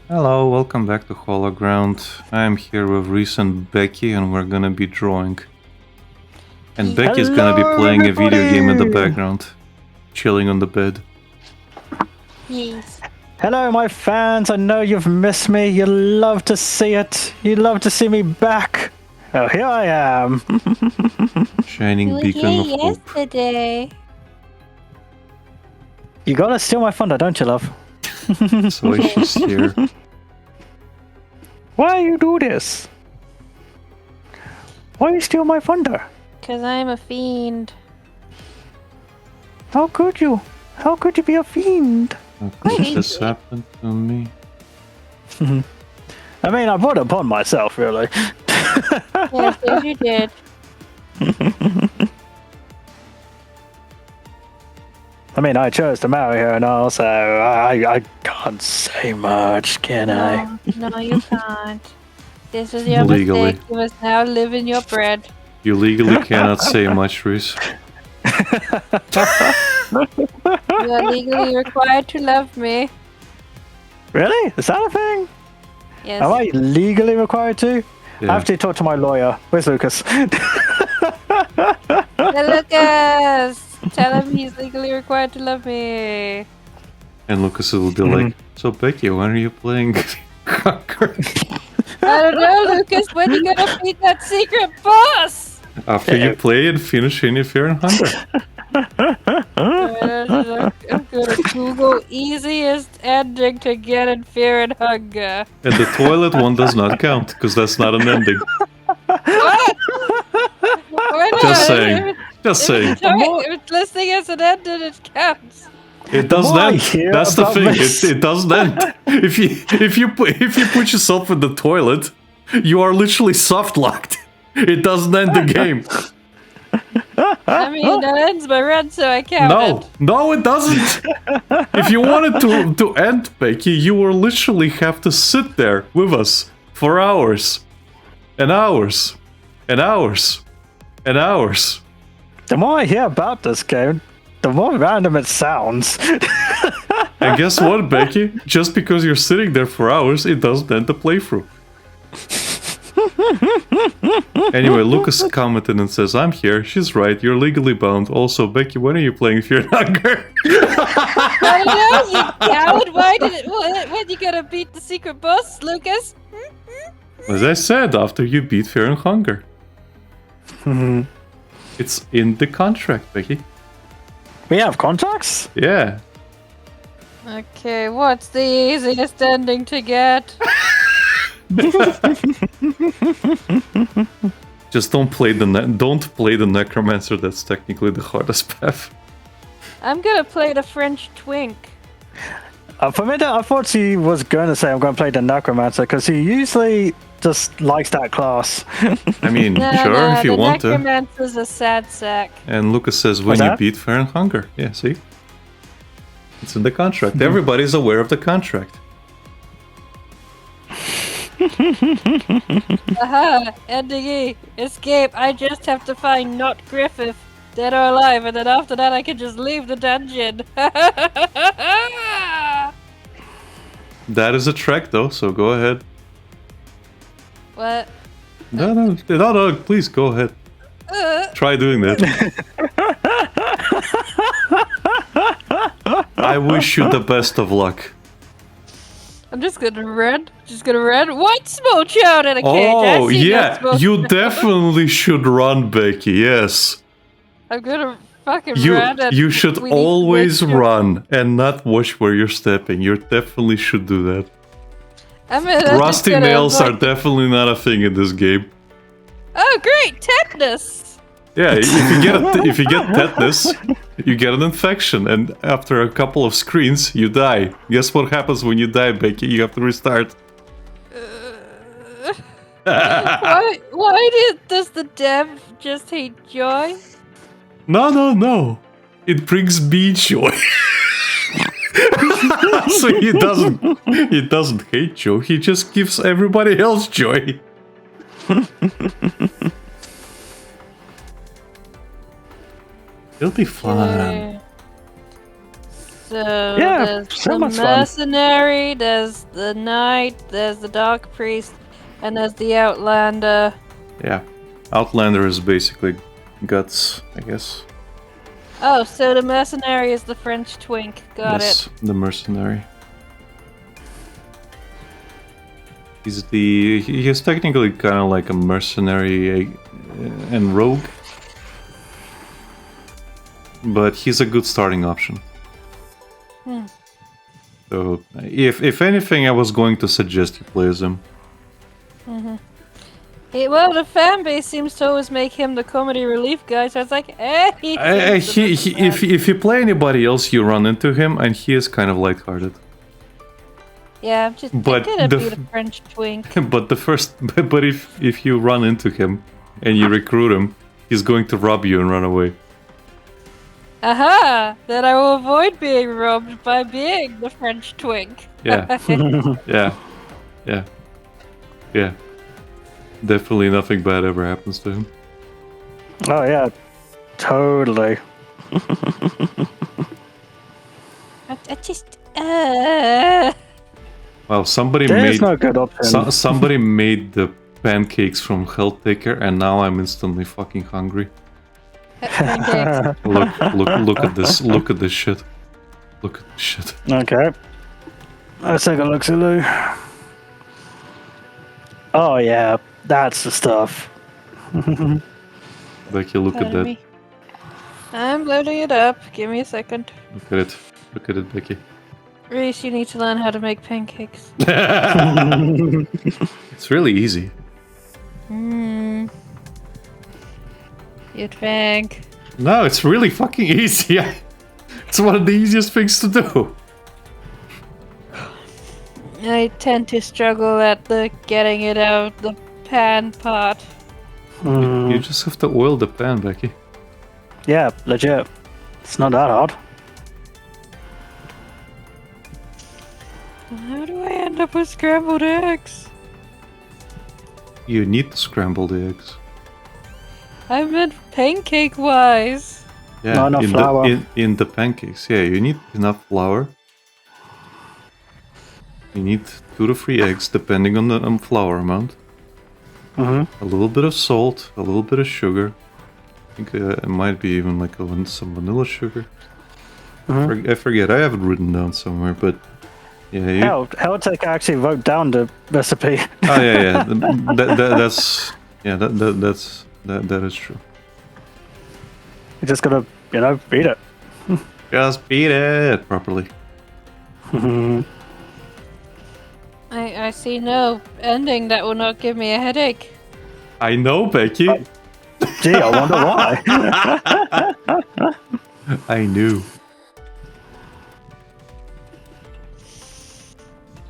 Hello, welcome back to Hologround. I'm here with Reese and Becky, and we're gonna be drawing. And Becky's gonna be playing a video game in the background, chilling on the bed. Yes. Hello, my fans. I know you've missed me. You love to see it. You love to see me back. Oh, here I am. Shining You were beacon here of hope. yesterday. You gotta steal my thunder, don't you, love? That's why she's here. Why you do this? Why you steal my thunder? Because I'm a fiend. How could you? How could you be a fiend? How could this happen to me? I mean, I brought it upon myself, really. Yes, you did. I mean, I chose to marry her and all, so I can't say much, can I? No, you can't. This was your Legally. mistake. You must now live in your bread. You legally cannot say much, Reese. You are legally required to love me. Really? Is that a thing? Yes. Am I legally required to? Yeah. I have to talk to my lawyer. Where's Lucas? Hey, Lucas! Tell him he's legally required to love me. And Lucas will be like, so Becky, when are you playing Conquer? I don't know, Lucas. When you gonna beat that secret boss? After you play and finish Any Fear and Hunger. I'm gonna Google easiest ending to get in Fear and Hunger. And the toilet one does not count, because that's not an ending. What? Why not? Just saying. Just saying. If it's listing as an end, then it counts. It doesn't Why end. hear That's the about thing. this? It doesn't end. If you put yourself in the toilet, you are literally soft locked. It doesn't end the game. I mean, that ends my run, so I count No, it doesn't. If you wanted to end, Becky, you will literally have to sit there with us for hours, and hours, and hours, and hours. The more I hear about this game, the more random it sounds. And guess what, Becky? Just because you're sitting there for hours, it doesn't end the playthrough. Anyway, Lucas commented and says, I'm here. She's right. You're legally bound. Also, Becky, when are you playing Fear and Hunger? I don't know, you coward. Why did it? When you gonna beat the secret boss, Lucas? As I said, after you beat Fear and Hunger. It's in the contract, Becky. We have contracts? Yeah. Okay, what's the easiest ending to get? Just don't play the Necromancer. That's technically the hardest path. I'm gonna play the French twink. For a minute, I thought she was going to say I'm going to play the Necromancer, because he usually just likes that class. I mean, No, sure, no, if you the want to. Necromancer's a sad sack. And Lucas says, when What's you that? beat Fear and Hunger. Yeah, see? It's in the contract. Everybody's aware of the contract. Aha! Ending E! Escape! I just have to find Not Griffith, dead or alive, and then after that I can just leave the dungeon. That is a track, though, so go ahead. What? No, please, go ahead. Try doing that. I wish you the best of luck. I'm just gonna run. What? Smooch out in a cage. I Oh, see yeah, that smooch. you definitely should run, Becky, yes. I'm gonna fucking You run. And you should we need to always make sure- run and not watch where you're stepping. You definitely should do that. I'm just Rusty gonna nails are avoid- definitely not a thing in this game. Oh, great! Tetanus! Yeah, if you get tetanus, you get an infection, and after a couple of screens, you die. Guess what happens when you die, Becky? You have to restart. Why does the dev just hate joy? No. It brings me joy. So he doesn't hate joy. He just gives everybody else joy. It'll be fun. So Yeah, there's so the much fun. mercenary, there's the knight, there's the dark priest, and there's the outlander. Yeah. Outlander is basically guts, I guess. Oh, so the mercenary is the French twink. Got Yes, the mercenary. He is technically kind of like a mercenary and rogue, but he's a good starting option. Hmm. So if anything, I was going to suggest you play as him. Well, the fan base seems to always make him the comedy relief guy, so it's like, eh, If you play anybody else, you run into him, and he is kind of lighthearted. yeah, I'm just But gonna the be f- the French twink. but if you run into him and you recruit him, he's going to rob you and run away. Aha! Then I will avoid being robbed by being the French twink. Yeah. Yeah. Definitely nothing bad ever happens to him. Oh yeah, totally. I just, Wow, somebody There's made no good option. somebody made the pancakes from Helltaker, and now I'm instantly fucking hungry. pancakes. Look at this! Look at this shit! Look at this shit! Okay. Let's take a look, Zulu. Oh yeah, that's the stuff. Becky, look at Pardon that! me. I'm loading it up. Give me a second. Look at it! Look at it, Becky! Reese, you need to learn how to make pancakes. It's really easy. Hmm. You'd think. No, it's really fucking easy. It's one of the easiest things to do. I tend to struggle at the getting it out the pan part. You just have to oil the pan, Becky. Yeah, legit. It's not that hard. How do I end up with scrambled eggs? You need to scramble the eggs. I meant pancake wise. Yeah, Not enough in flour. in the pancakes. Yeah, you need enough flour. You need 2 to 3 eggs, depending on the flour amount. Mm-hmm. A little bit of salt, a little bit of sugar. I think it might be even like some vanilla sugar. I forget. I have it written down somewhere, but yeah. Helltech actually wrote down the recipe. Oh yeah. That is true. You just gotta, beat it. Just beat it properly. I see no ending that will not give me a headache. I know, Becky. Gee, I wonder why. I knew.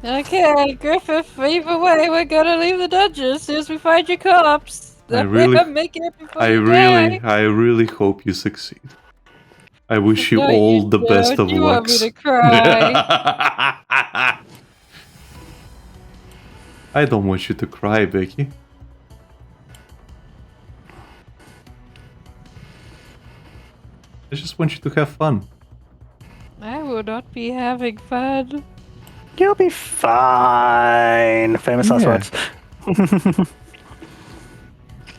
Okay, Griffith, either way, we're gonna leave the dungeon as soon as we find your corpse. I really- Make it before you die. I really hope you succeed. I wish you No, all you the best don't. of You want me lucks. to cry. I don't want you to cry, Becky. I just want you to have fun. I will not be having fun. You'll be fine. Famous last Yeah. words.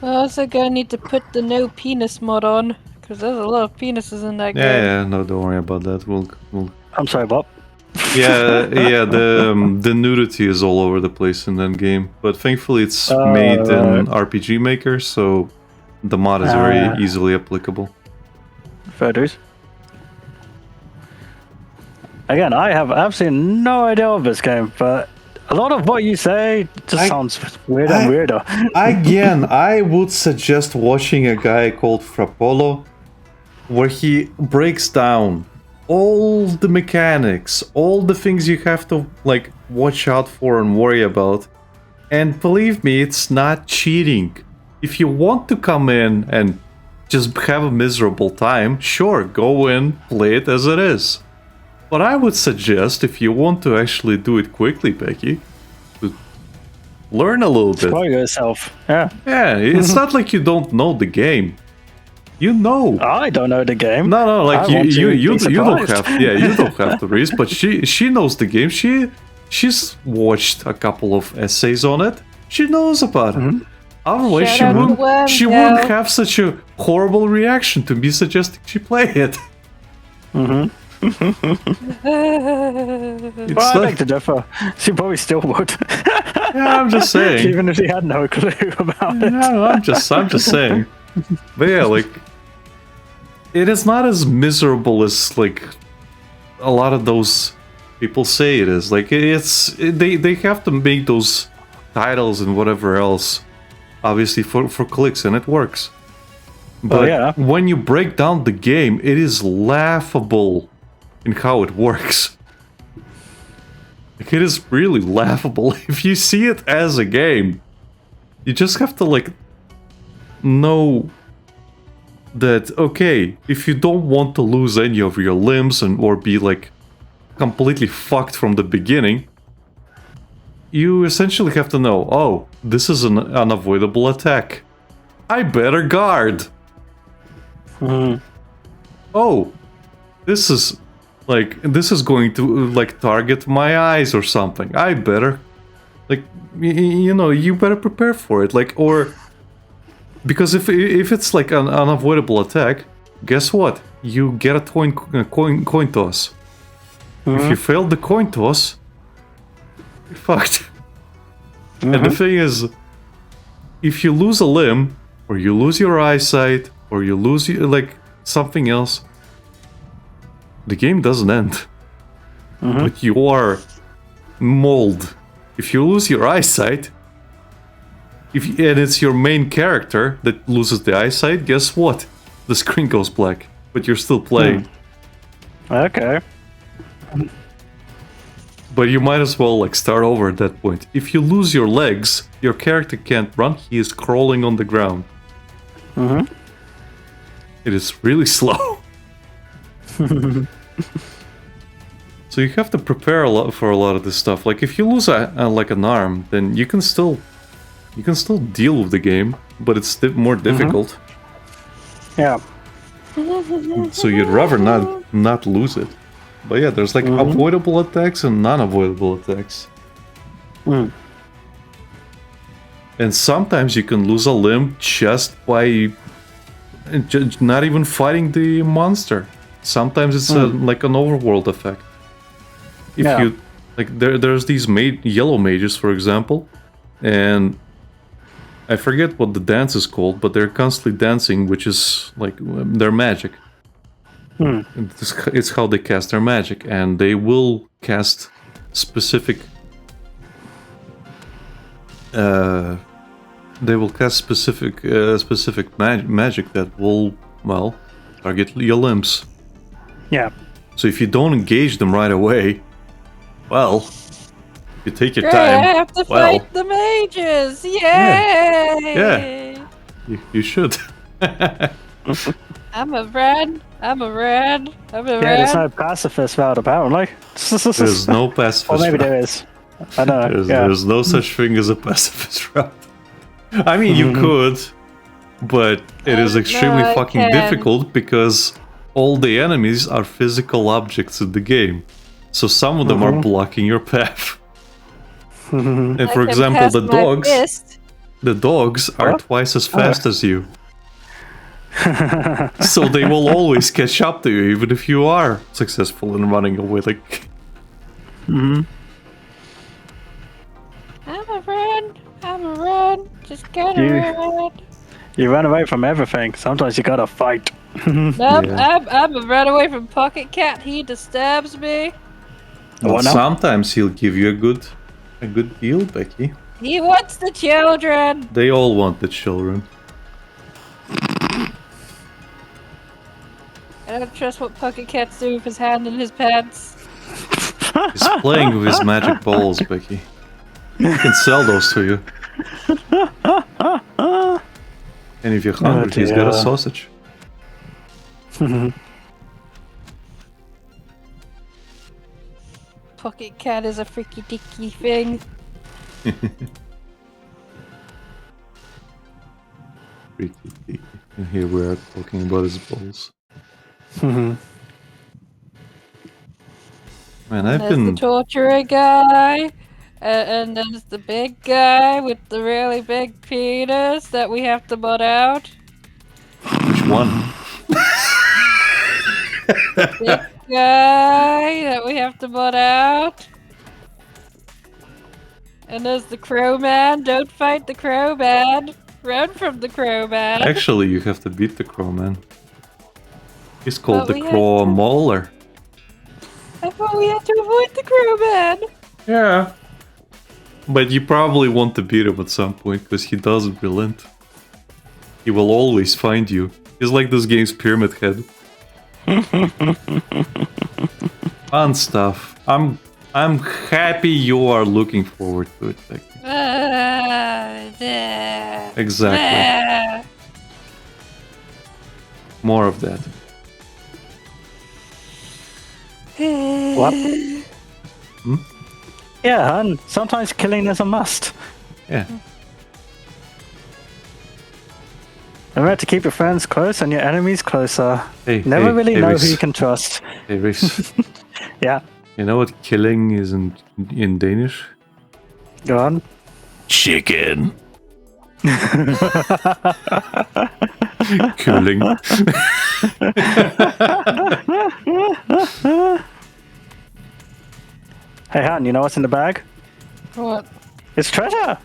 We're also gonna need to put the no penis mod on, because there's a lot of penises in that game. Yeah, no, don't worry about that. We'll I'm sorry, Bob. yeah. The nudity is all over the place in that game, but thankfully it's made in RPG Maker, so the mod is very easily applicable. Fair dues. Again, I have absolutely no idea of this game, but a lot of what you say just sounds weirder and weirder. Again, I would suggest watching a guy called Frappolo, where he breaks down all the mechanics, all the things you have to watch out for and worry about. And believe me, it's not cheating. If you want to come in and just have a miserable time, sure, go in, play it as it is. But I would suggest, if you want to actually do it quickly, Becky, to learn a little bit. Spoil yourself. Yeah. Yeah, it's not like you don't know the game. You know. I don't know the game. No, like I want to you be don't surprised. have, yeah, you don't have to read, but she knows the game. She's watched a couple of essays on it. She knows about it. Otherwise, Shout out to Worm, she yo. wouldn't have such a horrible reaction to me suggesting she play it. Well, It's I not- beg to differ. She probably still would, yeah, I'm just saying. even if she had no clue about it. No, I'm just saying. But yeah, like it is not as miserable as like a lot of those people say it is. Like they have to make those titles and whatever else, obviously for clicks, and it works. But yeah. when you break down the game, it is laughable in how it works. Like it is really laughable if you see it as a game. You just have to like know that, okay, if you don't want to lose any of your limbs and or be like completely fucked from the beginning, you essentially have to know, oh, this is an unavoidable attack. I better guard. Oh, this is going to like target my eyes or something. I better like you know, you better prepare for it. Like, or because if it's like an unavoidable attack, guess what? You get a coin toss. If you fail the coin toss, you're fucked. And the thing is, if you lose a limb, or you lose your eyesight, or you lose like something else, the game doesn't end. But you are mauled. If you lose your eyesight, and it's your main character that loses the eyesight, guess what? The screen goes black, but you're still playing. Okay. But you might as well like start over at that point. If you lose your legs, your character can't run, he is crawling on the ground. It is really slow. So you have to prepare a lot for a lot of this stuff. Like if you lose like an arm, then you can still deal with the game, but it's more difficult. Yeah. So you'd rather not lose it. But yeah, there's like avoidable attacks and non-avoidable attacks. And sometimes you can lose a limb just by not even fighting the monster. Sometimes it's like an overworld effect. If you like, there's these yellow mages, for example, and I forget what the dance is called, but they're constantly dancing, which is like their magic. It's how they cast their magic, and they will cast specific. They will cast specific magic that will, well, target your limbs. Yeah. So if you don't engage them right away, well, you take your Great, time. I have to well, fight the mages! Yay! Yeah. you should. I'm a red. Yeah, there's no pacifist route, apparently. There's no pacifist Or maybe route. there is. I don't know. There's no such thing as a pacifist route. I mean, you could, but it is extremely I fucking can. difficult because all the enemies are physical objects in the game. So some of them are blocking your path. And for example, the dogs are twice as fast as you. So they will always catch up to you, even if you are successful in running away. Like, I'm a red. Just get a red. You run away from everything. Sometimes you gotta fight. Nope, Yeah. I'm a red away from Pocket Cat. He disturbs me. Oh, no? sometimes he'll give you a good deal, Becky. He wants the children. They all want the children. I don't trust what Pocket Cat's doing with his hand in his pants. He's playing with his magic balls, Becky. He can sell those to you. And if you're hungry, he's got a dear. sausage. Pocket Cat is a freaky dicky thing. Freaky deaky. And here we are talking about his balls. Mhm. Man, And I've there's been. the torturer guy. And there's the big guy with the really big penis that we have to butt out. Which one? Big guy that we have to butt out. And there's the crow man. Don't fight the crow man. Run from the crow man. Actually, you have to beat the crow man. He's called But the we had Crow to- Mauler. I thought we had to avoid the crow man. Yeah. But you probably want to beat him at some point because he doesn't relent. He will always find you. He's like this game's Pyramid Head. Fun stuff. I'm happy you are looking forward to it, Becky. Exactly. More of that. What? Yeah, hun. Sometimes killing is a must. Yeah. Remember to keep your friends close and your enemies closer. Hey, Never hey, really hey, know Reese. who you can trust. Hey, Reese. Yeah, You know what killing is in Danish? go on. Chicken. Killing. Hey, hun, you know what's in the bag? What? It's treasure!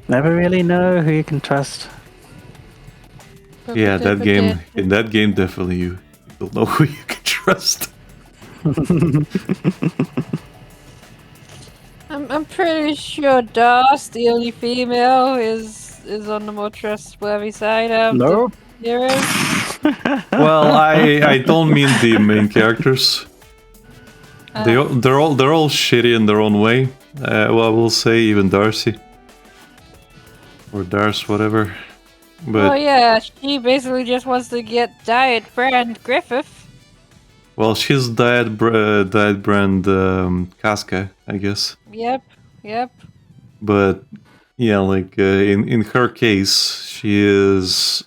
Never really know who you can trust. Yeah, that game. In that game, definitely you don't know who you can trust. I'm pretty sure Das, the only female, is on the more trustworthy side of Nope. the heroes. Well, I don't mean the main characters. They're all shitty in their own way. Well, I will say even Darcy or Darce, whatever. But Oh yeah, she basically just wants to get Diet Brand Griffith. well, she's diet brand Casca, I guess. Yep. But yeah, like in her case, she is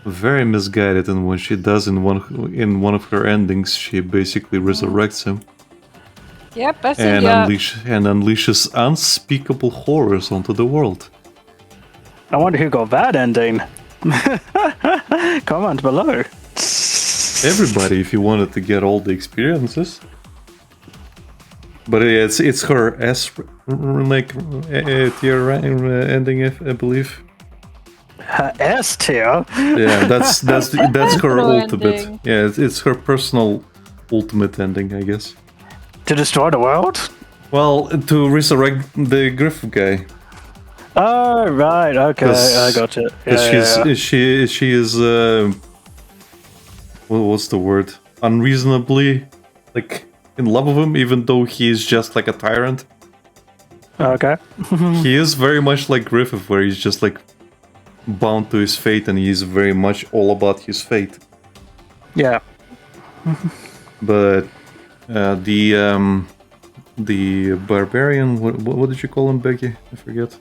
very misguided, and what she does in one of her endings, she basically resurrects him Yep, I see. and Yeah. unleashes unspeakable horrors onto the world. I wonder who got that ending. Comment below. Everybody, if you wanted to get all the experiences. But it's her S like tier ending, I believe. Her S tier? Yeah, that's her Personal ultimate. ending. Yeah, it's her personal ultimate ending, I guess. To destroy the world? Well, to resurrect the Griff guy, Oh, right, okay, 'Cause- I got you. because she is what's the word? Unreasonably like in love with him, even though he is just like a tyrant. Okay. He is very much like Griffith, where he's just like bound to his fate, and he's very much all about his fate. Yeah. But the barbarian, what did you call him, Becky? I forget.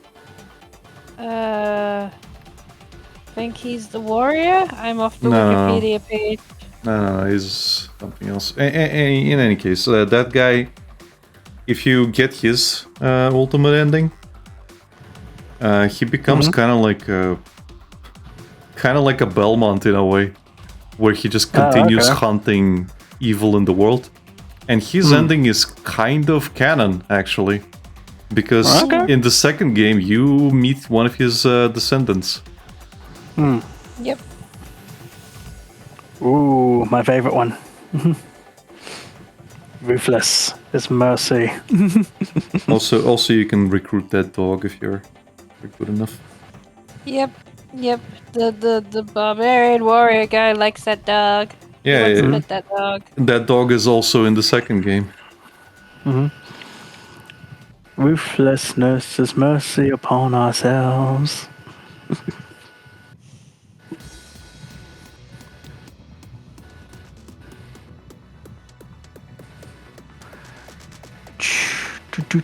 Think he's the warrior? I'm off the No. Wikipedia page. No, he's something else. In any case, that guy, if you get his ultimate ending, he becomes kind of like a Belmont in a way, where he just continues okay. hunting evil in the world, and his ending is kind of canon actually, because Okay. in the second game you meet one of his descendants. Yep. Ooh, my favorite one. Ruthless is mercy. Also, you can recruit that dog if you're good enough. Yep. The barbarian warrior guy likes that dog. He Yeah, wants to yeah. pet that dog. That dog is also in the second game. Ruthlessness is mercy upon ourselves. I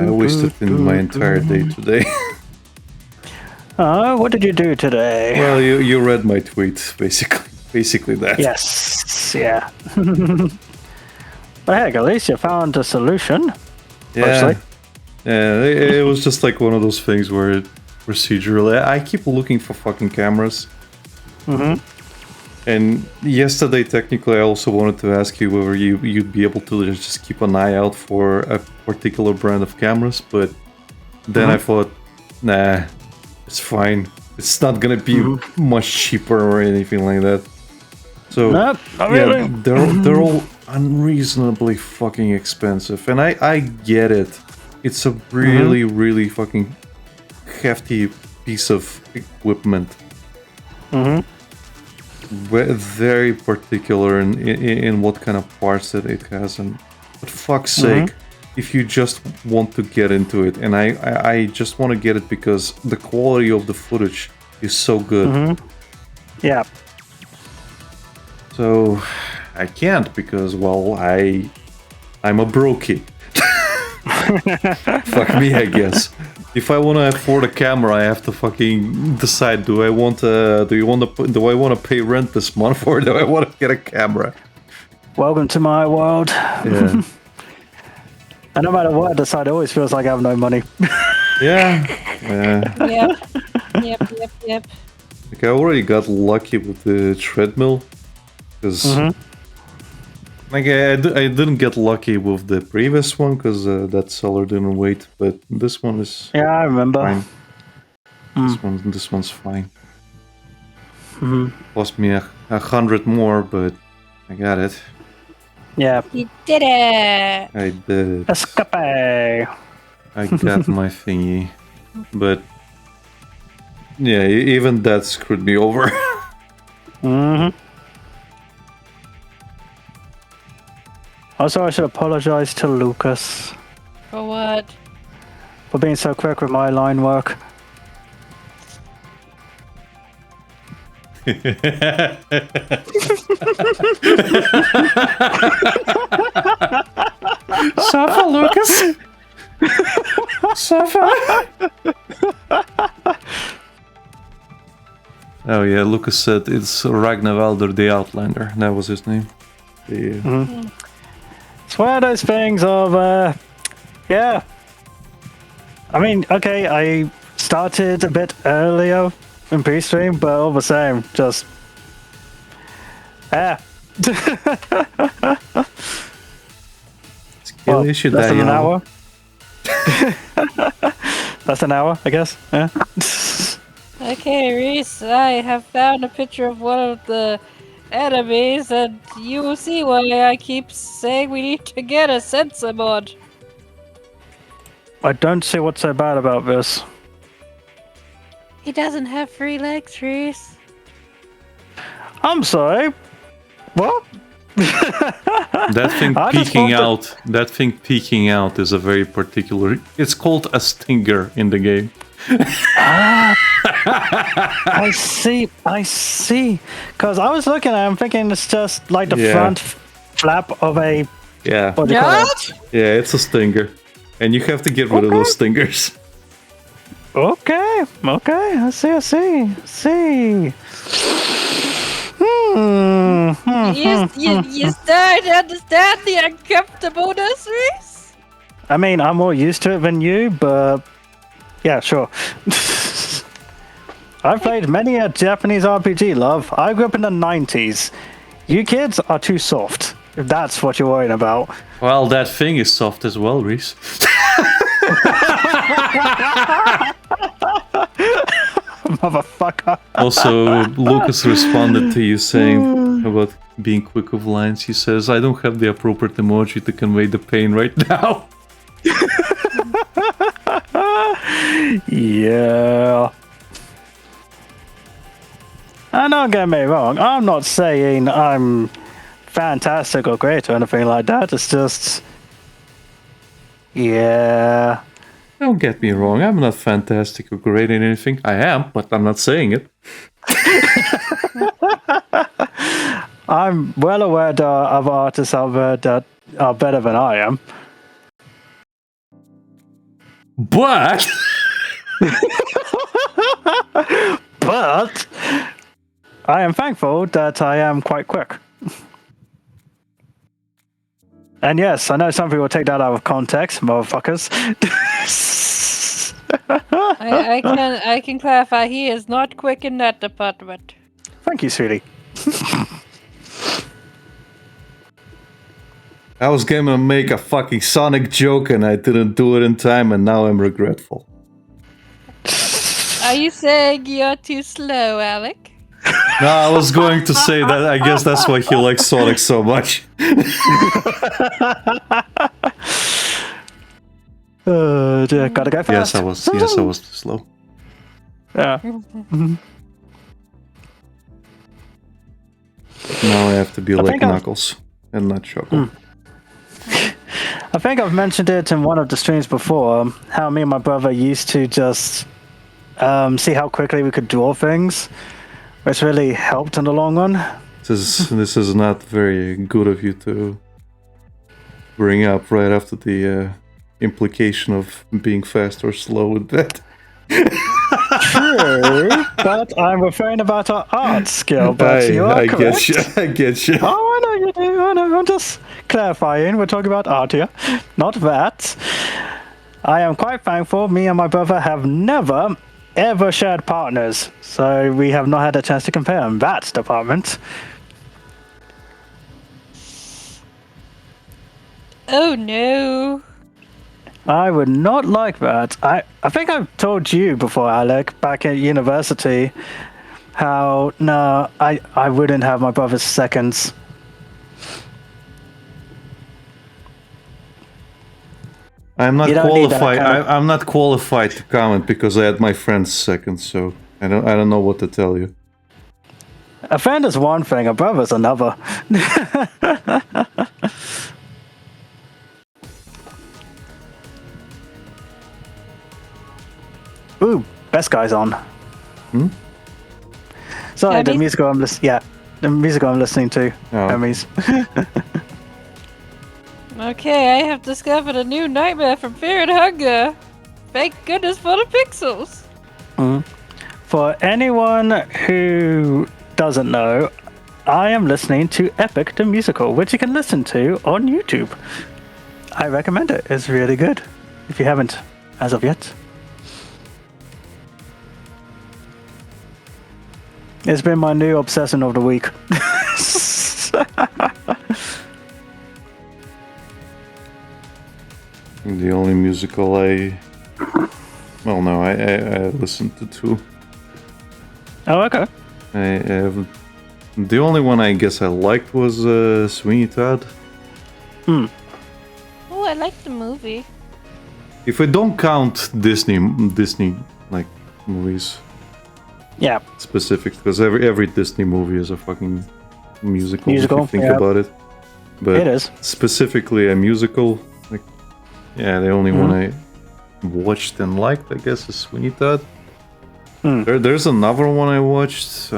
wasted my entire day today. What did you do today? Well, you read my tweet, basically that. Yes, yeah. But heck, at least you found a solution. Yeah. Mostly. Yeah, it was just like one of those things where procedurally, I keep looking for fucking cameras. Mm-hmm. And yesterday, technically, I also wanted to ask you whether you'd be able to just keep an eye out for a particular brand of cameras, but then I thought, nah, it's fine. It's not gonna be much cheaper or anything like that. So Nope, not yeah, really. they're all unreasonably fucking expensive, and I get it. It's a really really fucking hefty piece of equipment. Very particular in what kind of parts that it has, and for fuck's sake, if you just want to get into it, and I just want to get it because the quality of the footage is so good. Yeah. So I can't because, well, I'm a brokey. Fuck me, I guess. If I want to afford a camera, I have to fucking decide: do I want to pay rent this month, or do I want to get a camera? Welcome to my world. Yeah, And no matter what I decide, it always feels like I have no money. yeah. Yep. Like I already got lucky with the treadmill, because like I didn't get lucky with the previous one because that seller didn't wait, but this one is Yeah, I remember. fine. This one's fine. Cost me 100 more, but I got it. Yeah. You did it! I did it. Escape. I got my thingy, but yeah, even that screwed me over. Also, I should apologize to Lucas For what? for being so quick with my line work. Suffer, Lucas. Suffer. Oh yeah, Lucas said it's Ragnarvalder the Outlander. That was his name. Yeah. It's one of those things of, yeah. I mean, okay, I started a bit earlier in pre-stream, but all the same, just, yeah. Skill issue less than there, an yo. hour. That's an hour, I guess. Yeah. Okay, Reese, I have found a picture of one of the enemies, and you will see why I keep saying we need to get a sensor mod. I don't see what's so bad about this. He doesn't have 3 legs, Reese. I'm sorry. What? That thing I just peeking want out. That thing peeking out is a very particular. It's called a stinger in the game. I see. Because I was looking at it, I'm thinking it's just like the Yeah. front flap of a. Yeah, What do you call it? yeah, it's a stinger, and you have to get rid of those stingers. Okay. I see. You start to understand the uncomfortableness, Reese? I mean, I'm more used to it than you, but yeah, sure. I've played many a Japanese RPG, love. I grew up in the 90s. You kids are too soft, if that's what you're worrying about. Well, that thing is soft as well, Reese. Motherfucker. Also, Lucas responded to you saying about being quick with lines. He says, "I don't have the appropriate emoji to convey the pain right now." Yeah. And don't get me wrong, I'm not saying I'm fantastic or great or anything like that. It's just, yeah. Don't get me wrong, I'm not fantastic or great at anything. I am, but I'm not saying it. I'm well aware there are other artists out there that are better than I am. But But I am thankful that I am quite quick. And yes, I know some people take that out of context, motherfuckers. I can clarify. He is not quick in that department. Thank you, sweetie. I was gonna make a fucking Sonic joke and I didn't do it in time, and now I'm regretful. Are you saying you're too slow, Alec? No, I was going to say that. I guess that's why he likes Sonic so much. Gotta go fast. Yes, I was too slow. Yeah. Now I have to be I like think I've- Knuckles and not Choco. I think I've mentioned it in one of the streams before, how me and my brother used to just see how quickly we could draw things, which really helped in the long run. This is not very good of you to bring up right after the implication of being fast or slow with that. True, but I'm referring about our art skill, but you are I correct. get you. I get you. Oh, I know you do. I know. I'm just clarifying. We're talking about art here, not that. I am quite thankful. Me and my brother have never, ever shared partners, so we have not had a chance to compare in that department. Oh no. I would not like that. I think I've told you before, Alec, back at university, how no, I wouldn't have my brother's seconds. I'm not You don't need that qualified. kind of- I'm not qualified to comment because I had my friend's second, so I don't know what to tell you. A friend is one thing, a brother's another. Ooh, best guy's on. Sorry, the Hermes? musical I'm listening. Yeah, the musical I'm listening to. Oh. Hermes. Okay, I have discovered a new nightmare from Fear and Hunger. Thank goodness for the pixels. For anyone who doesn't know, I am listening to Epic the Musical, which you can listen to on YouTube. I recommend it. It's really good. If you haven't as of yet. It's been my new obsession of the week. The only musical I listened to two. Oh, okay. The only one I guess I liked was Sweeney Todd. Oh, I like the movie. If I don't count Disney like movies Yeah. specific, because every Disney movie is a fucking musical if Musical, you think yeah. about it. But It is. specifically a musical, like the only one I watched and liked, I guess, is Sweeney Todd. There's another one I watched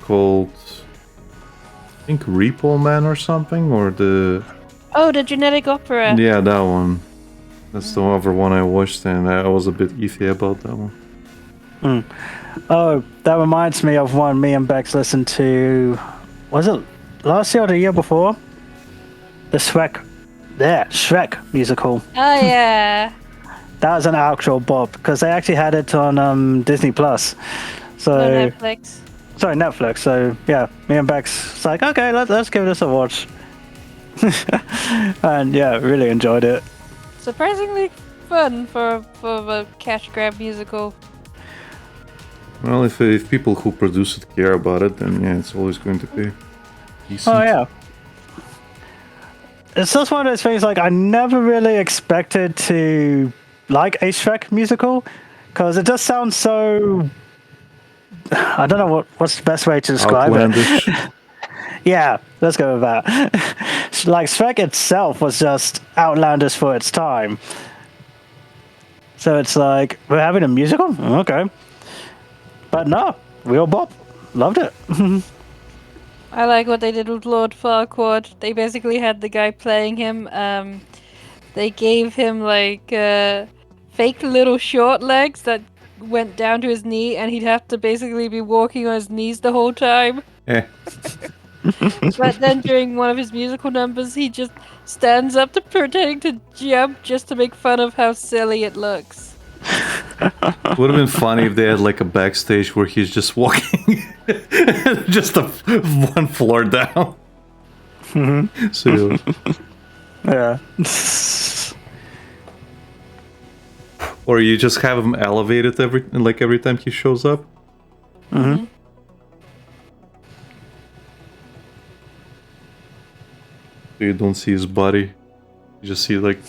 called, I think, Repo Man or something, or the Oh, the genetic opera. yeah, that one. That's the other one I watched, and I was a bit iffy about that one. Oh, that reminds me of one me and Bex listened to. Was it last year or the year before? The Shrek musical. Oh yeah. That was an actual bop because they actually had it on Disney Plus. So On Netflix. sorry, Netflix. So yeah, me and Bex was like, okay, let's give this a watch. And yeah, really enjoyed it. Surprisingly fun for a cash grab musical. Well, if people who produce it care about it, then yeah, it's always going to be decent. Oh yeah. It's just one of those things like I never really expected to like a Shrek musical because it just sounds so. I don't know what's the best way to describe Outlandish. it. Yeah, let's go with that. Like Shrek itself was just outlandish for its time. So it's like, we're having a musical? Okay. But no, real bop. Loved it. I like what they did with Lord Farquaad. They basically had the guy playing him. They gave him like fake little short legs that went down to his knee, and he'd have to basically be walking on his knees the whole time. Eh. But then during one of his musical numbers, he just stands up to pretending to jump just to make fun of how silly it looks. Would have been funny if they had like a backstage where he's just walking, just one floor down. So Yeah. or you just have him elevated every time he shows up. Mm-hmm. So you don't see his body. You just see like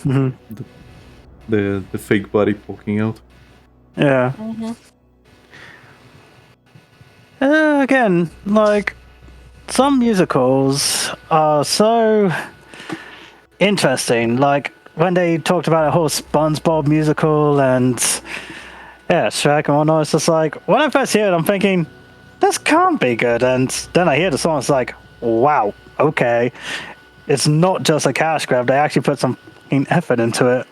the fake body poking out. Yeah. Again, like, some musicals are so interesting. Like, when they talked about a whole SpongeBob musical and, yeah, Shrek and whatnot, it's just like, when I first hear it, I'm thinking, this can't be good. And then I hear the song, it's like, wow, okay. It's not just a cash grab, they actually put some effort into it.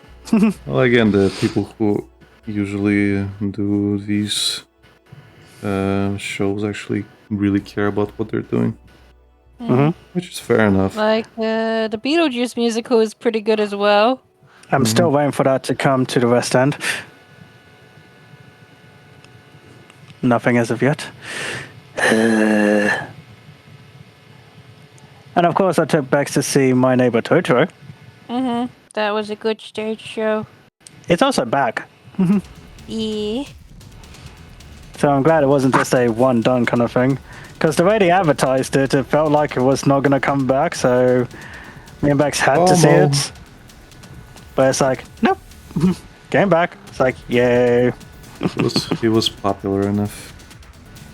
Well, again, the people who usually do these shows actually really care about what they're doing, which is fair enough. Like the Beetlejuice musical is pretty good as well. I'm still waiting for that to come to the West End. Nothing as of yet. And of course, I took Bex to see My Neighbor Totoro. That was a good stage show. It's also back, Yeah. so I'm glad it wasn't just a one done kind of thing. Because the way they advertised it, it felt like it was not going to come back. So me and Bex had to see it, but it's like, nope, came back. It's like, yay, It was popular enough.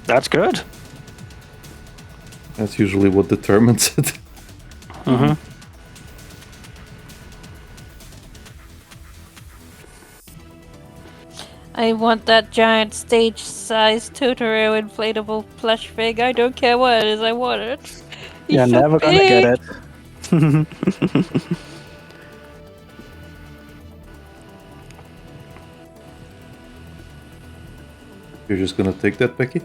that's good. That's usually what determines it. I want that giant stage-sized Totoro inflatable plush fig. I don't care what it is, I want it. He's You're so never going to get big. it. You're just gonna take that, Becky?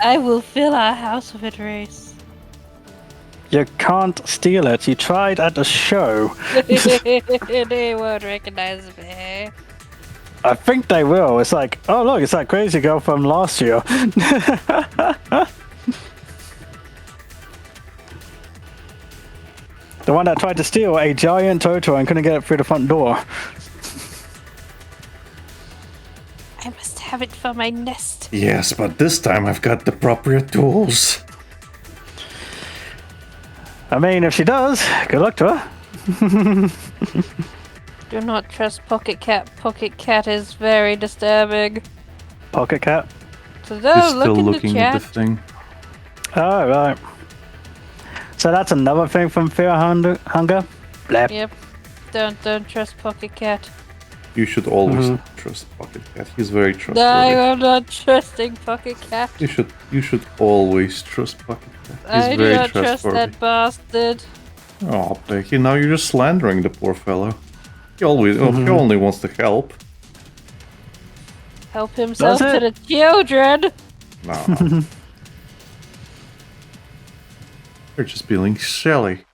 I will fill our house with it, Race. You can't steal it. You tried at the show. They won't recognize me. I think they will. It's like, oh look, it's that crazy girl from last year. The one that tried to steal a giant Totoro and couldn't get it through the front door. I must have it for my nest. Yes, but this time I've got the appropriate tools. I mean, if she does, good luck to her. Do not trust Pocket Cat. Pocket Cat is very disturbing. Pocket cat. So He's no, still look in the looking at the chat. thing. Oh, right. So that's another thing from Fear Hunger? Blep. Yep. Don't trust Pocket Cat. You should always trust Pocket Cat. He's very No, trustworthy. I'm not trusting Pocket Cat. You should always trust Pocket Cat. He's I do very not trust trustworthy. that bastard. Oh, Becky, now you're just slandering the poor fellow. He only wants to help. Help himself Does to it? the children. No. You're just being silly.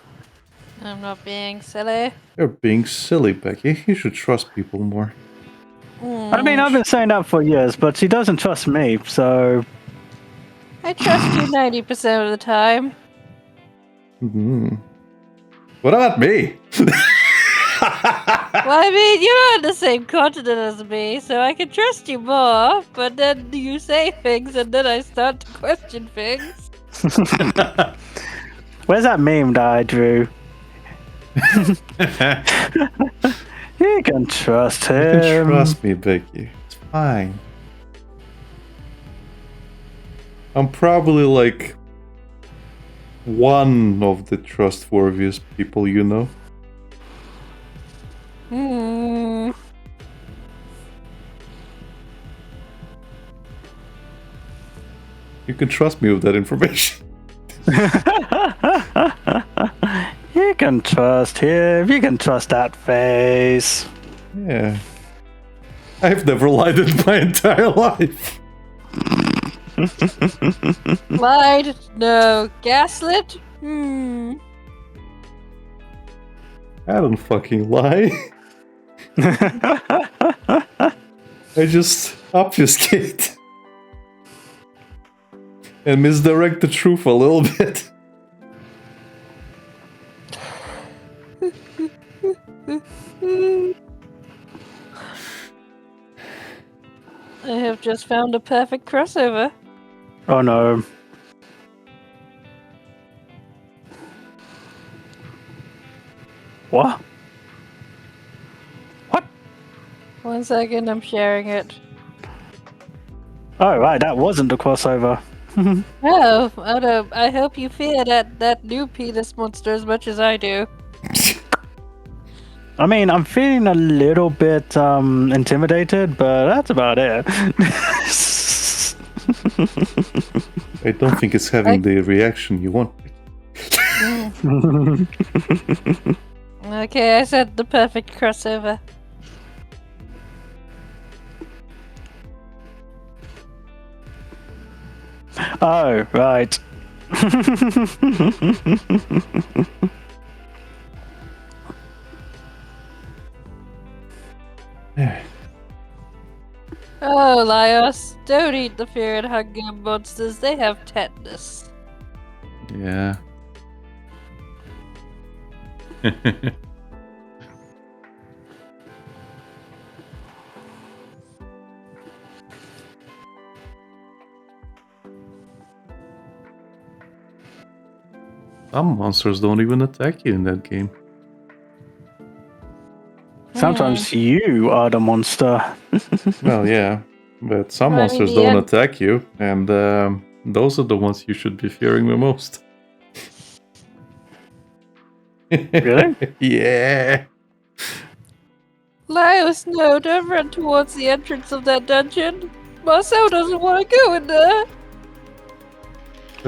I'm not being silly. You're being silly, Becky. You should trust people more. I mean, I've been saying that for years, but she doesn't trust me, so... I trust you 90% of the time. What about me? Well, I mean, you're on the same continent as me, so I can trust you more. But then you say things, and then I start to question things. Where's that meme that I drew? You can trust him. You can trust me, Becky. It's fine. I'm probably like one of the trustworthiest people you know. You can trust me with that information. You can trust him. You can trust that face. Yeah. I've never lied in my entire life. Lied? No. Gaslit? I don't fucking lie. I just obfuscate. And misdirect the truth a little bit. I have just found a perfect crossover. Oh no. What? What? 1 second, I'm sharing it. Oh, right, that wasn't a crossover. Oh no, I hope you fear that new penis monster as much as I do. I mean, I'm feeling a little bit intimidated, but that's about it. I don't think it's having the reaction you want. Okay, I said the perfect crossover. Oh, right. Oh, Laios, don't eat the fear and hunger monsters. They have tetanus. Yeah. Some monsters don't even attack you in that game. Sometimes you are the monster. Well, yeah, but some Well, I mean, monsters the don't end- attack you, and those are the ones you should be fearing the most. Really? Yeah. Laios, no, don't run towards the entrance of that dungeon. Marcel doesn't want to go in there.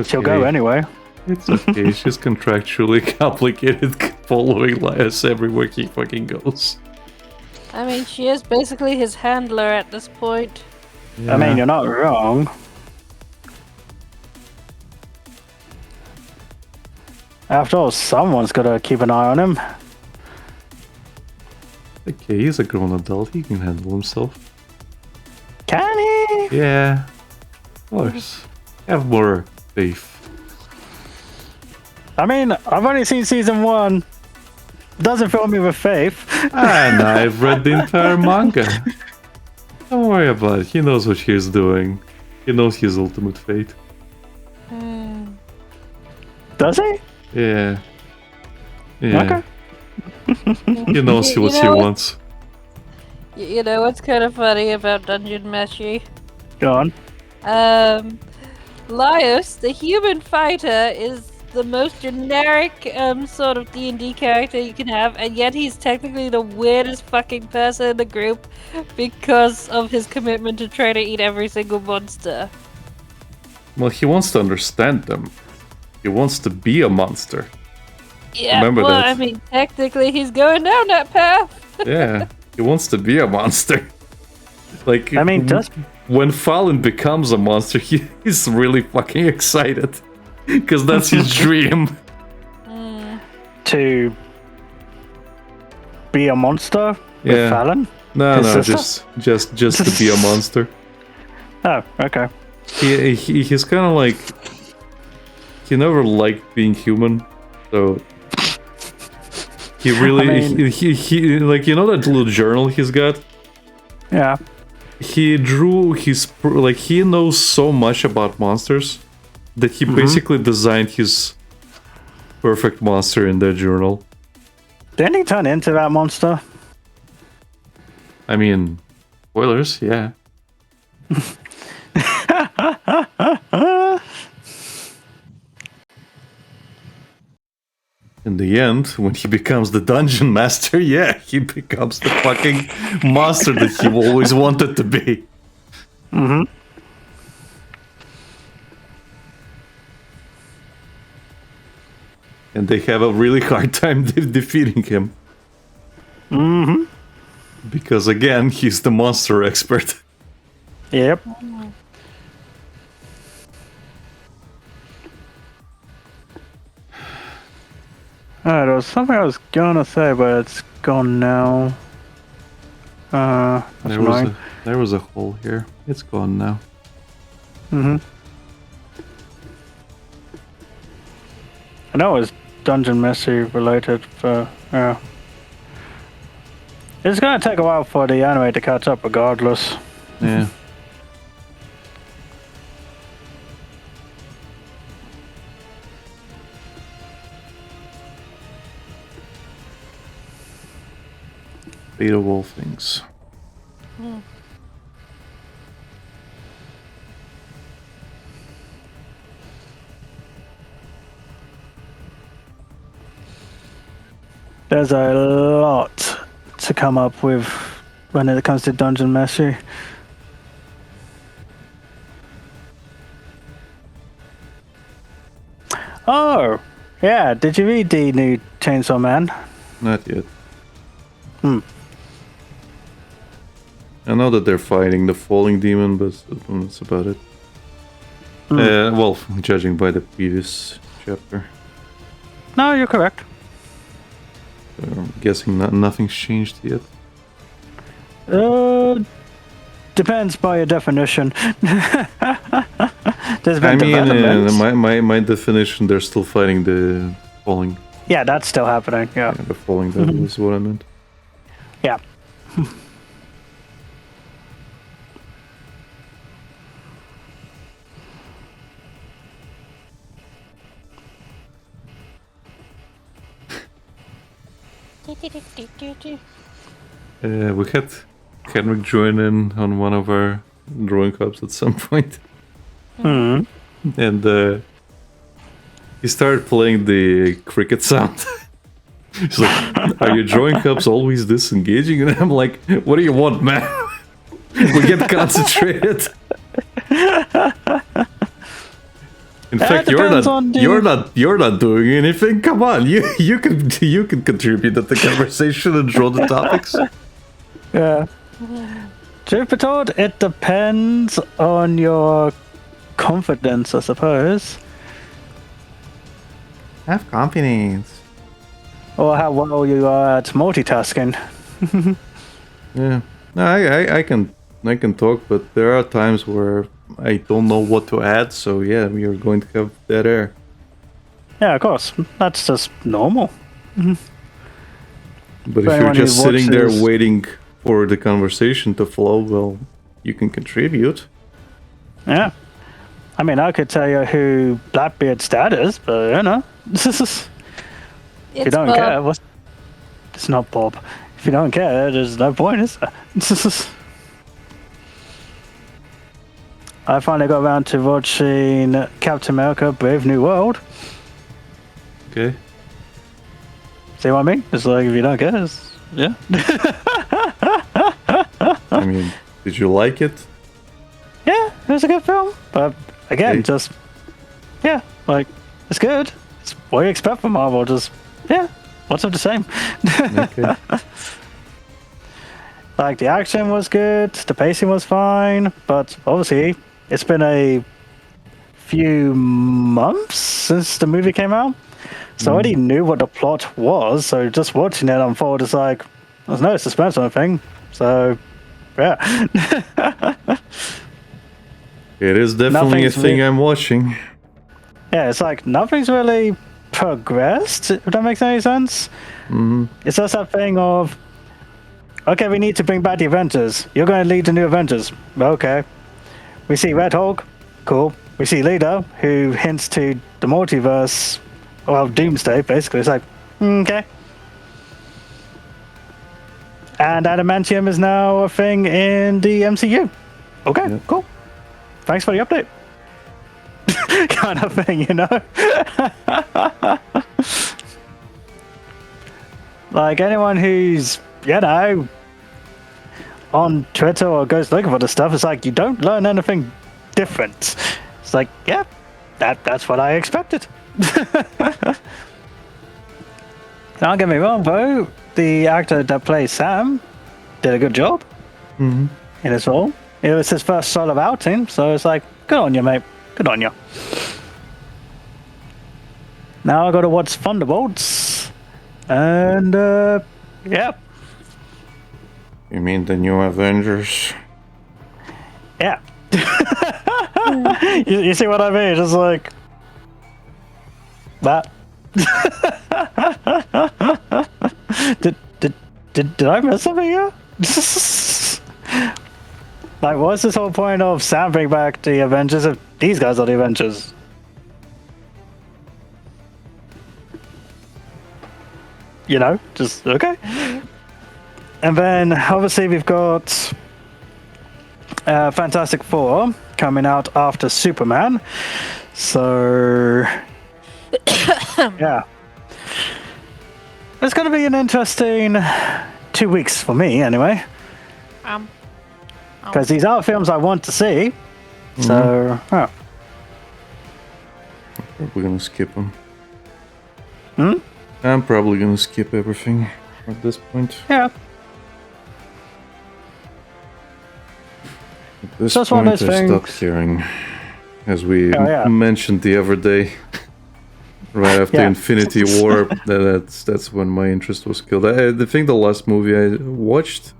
She'll go anyway. It's okay. She's contractually complicated, following Laios everywhere he fucking goes. I mean, she is basically his handler at this point. I mean, you're not wrong. After all, someone's got to keep an eye on him. Okay, he's a grown adult. He can handle himself. Can he? Yeah, of course. Have more faith. I mean, I've only seen season 1. Doesn't fill me with faith. And I've read the entire manga. Don't worry about it. He knows what he's doing. He knows his ultimate fate. Does he? Yeah. Yeah. Okay. He knows You what he know what? wants. You know what's kind of funny about Dungeon Meshi? Go on. Laios, the human fighter, is the most generic sort of D&D character you can have, and yet he's technically the weirdest fucking person in the group because of his commitment to try to eat every single monster. Well, he wants to understand them. He wants to be a monster. Yeah, Remember well, that. I mean, technically he's going down that path. Yeah. He wants to be a monster. Like, I mean, does when Fallen becomes a monster, he's really fucking excited. Because that's his dream. to be a monster with Yeah. Fallon? No, His no, sister? just to be a monster. Oh, okay. He's kind of like, he never liked being human, so he really I mean- he like, you know that little journal he's got. Yeah. He drew like, he knows so much about monsters that he basically designed his perfect monster in that journal. Didn't he turn into that monster? I mean, spoilers, yeah. In the end, when he becomes the dungeon master, yeah, he becomes the fucking monster that he always wanted to be. and they have a really hard time defeating him. Mm-hmm. Because again, he's the monster expert. Yep. There was something I was gonna say, but it's gone now. That's annoying. There was a hole here. It's gone now. Mm-hmm. I know it was Dungeon Messi related, but yeah. It's gonna take a while for the anime to catch up regardless. Yeah. Beta of all things. There's a lot to come up with when it comes to Dungeon Messi. Oh, yeah. Did you read the new Chainsaw Man? Not yet. Hmm. I know that they're fighting the falling demon, but that's about it. Well, judging by the previous chapter. No, you're correct. I'm guessing nothing's changed yet. Depends by your definition. There's been I mean, developments. my definition, they're still fighting the falling. Yeah, that's still happening. Yeah. The falling devil is what I meant. Yeah. We had Henrik join in on one of our drawing clubs at some point. Hmm. And he started playing the cricket sound. He's like, "Are your drawing cups always this engaging?" And I'm like, "What do you want, man? We get concentrated." In fact, you're not doing anything. Come on, you can contribute to the conversation and draw the topics. Yeah. Truth be told, it depends on your confidence, I suppose. Have confidence. Or how well you are at multitasking. Yeah, no, I can talk, but there are times where I don't know what to add. So yeah, we are going to have dead air. Yeah, of course. That's just normal. But For if you're anyone who just sitting there watches- waiting for the conversation to flow, well, you can contribute. Yeah. I mean, I could tell you who Blackbeard's dad is, but you know. If you don't Bob. care, it's not Bob. If you don't care, there's no point, is there? I finally got around to watching Captain America: Brave New World. Okay. See what I mean? It's like if you don't care, it's, yeah. I mean, did you like it? Yeah, it was a good film, but again, Okay. just yeah, like it's good. It's what you expect from Marvel. Just yeah, what's up the same? Okay. Like the action was good, the pacing was fine, but obviously it's been a few months since the movie came out, so I already knew what the plot was. So just watching it unfold is like there's no suspense or anything. So yeah, It is definitely a Nothing's thing re- I'm watching. yeah, it's like nothing's really progressed. If that makes any sense. It's just that thing of okay, we need to bring back the Avengers. You're going to lead the new Avengers. Okay. We see Red Hulk. Cool. We see Leader, who hints to the multiverse. Well, Doomsday, basically. It's like, okay. And Adamantium is now a thing in the MCU. Okay, Yeah. cool. Thanks for the update. Kind of thing, you know? Like anyone who's, you know, on Twitter or goes looking for the stuff, it's like you don't learn anything different. It's like, yeah, that's what I expected. Don't get me wrong, though. The actor that plays Sam did a good job in his role. It was his first solo outing, so it's like, good on you, mate. Good on you. Now I go to watch Thunderbolts, and yeah, You mean the new Avengers? yeah. you see what I mean? It's like that. Did I miss something here? Like, what's this whole point of Sam bring back the Avengers if these guys are the Avengers? You know, just okay. And then obviously we've got Fantastic Four coming out after Superman. So yeah, it's going to be an interesting 2 weeks for me, anyway. Because these are films I want to see. So, yeah. Probably gonna skip them. I'm probably gonna skip everything at this point. Yeah. At this Just one point, of those I stopped things. caring. As we Oh, yeah. mentioned the other day, right after Yeah. Infinity War, that's when my interest was killed. I think the last movie I watched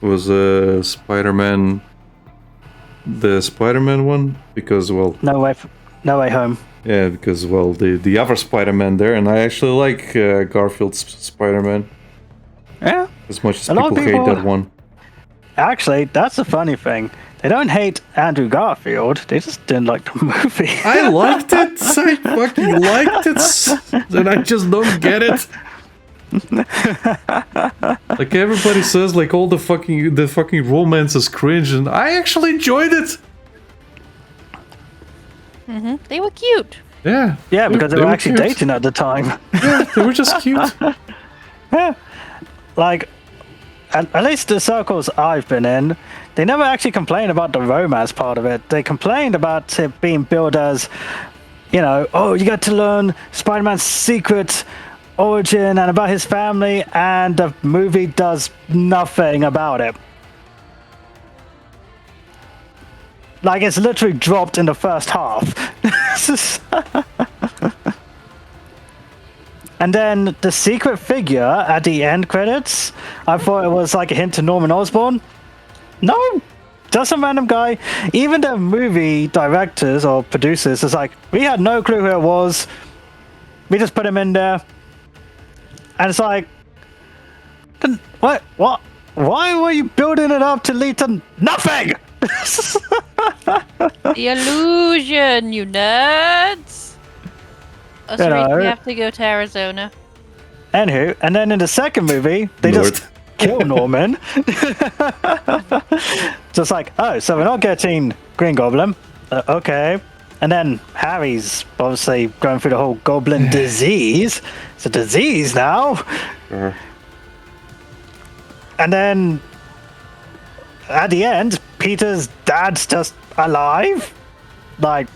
was Spider-Man, the Spider-Man one, because, well, No way home. yeah, because, well, the other Spider-Man there, and I actually like Garfield's Spider-Man Yeah. as much as A lot of people hate people- that one. Actually, that's the funny thing. They don't hate Andrew Garfield. They just didn't like the movie. I liked it. I fucking liked it, and I just don't get it. Like everybody says, like all the fucking romance is cringe, and I actually enjoyed it. They were cute. Yeah. Yeah, because they were actually cute. dating at the time. Yeah, they were just cute. Like, at least the circles I've been in, they never actually complained about the romance part of it. They complained about it being billed as, you know, oh, you got to learn Spider-Man's secret origin and about his family, and the movie does nothing about it. Like, it's literally dropped in the first half. And then the secret figure at the end credits, I thought it was like a hint to Norman Osborn. No, just some random guy. Even the movie directors or producers is like, we had no clue who it was. We just put him in there. And it's like, what? Why were you building it up to lead to nothing? The illusion, you nerds! Oh, sorry, know. we have to go to Arizona. Anywho, and then in the second movie, they Lord. just kill Norman. Just like, oh, so we're not getting Green Goblin. Okay. And then Harry's obviously going through the whole goblin disease. It's a disease now. Sure. And then at the end, Peter's dad's just alive. Like,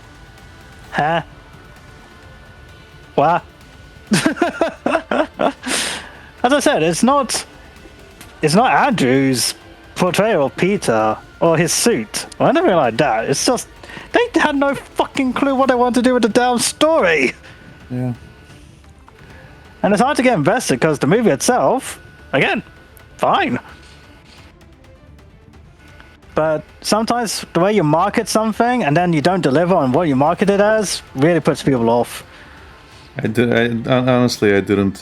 huh? What? As I said, it's not Andrew's portrayal of Peter or his suit or anything like that. It's just they had no fucking clue what they wanted to do with the damn story. Yeah. And it's hard to get invested because the movie itself, again, fine. But sometimes the way you market something and then you don't deliver on what you market it as really puts people off. Honestly, I didn't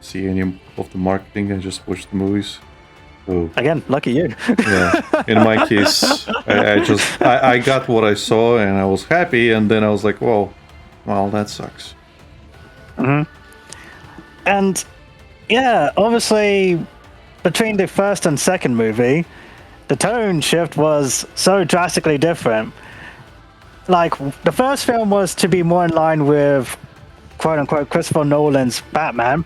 see any of the marketing. I just watched the movies. So Again, lucky you. yeah, in my case, I got what I saw and I was happy, and then I was like, well, that sucks. And yeah, obviously, between the first and second movie, the tone shift was so drastically different. Like, the first film was to be more in line with, quote unquote, Christopher Nolan's Batman.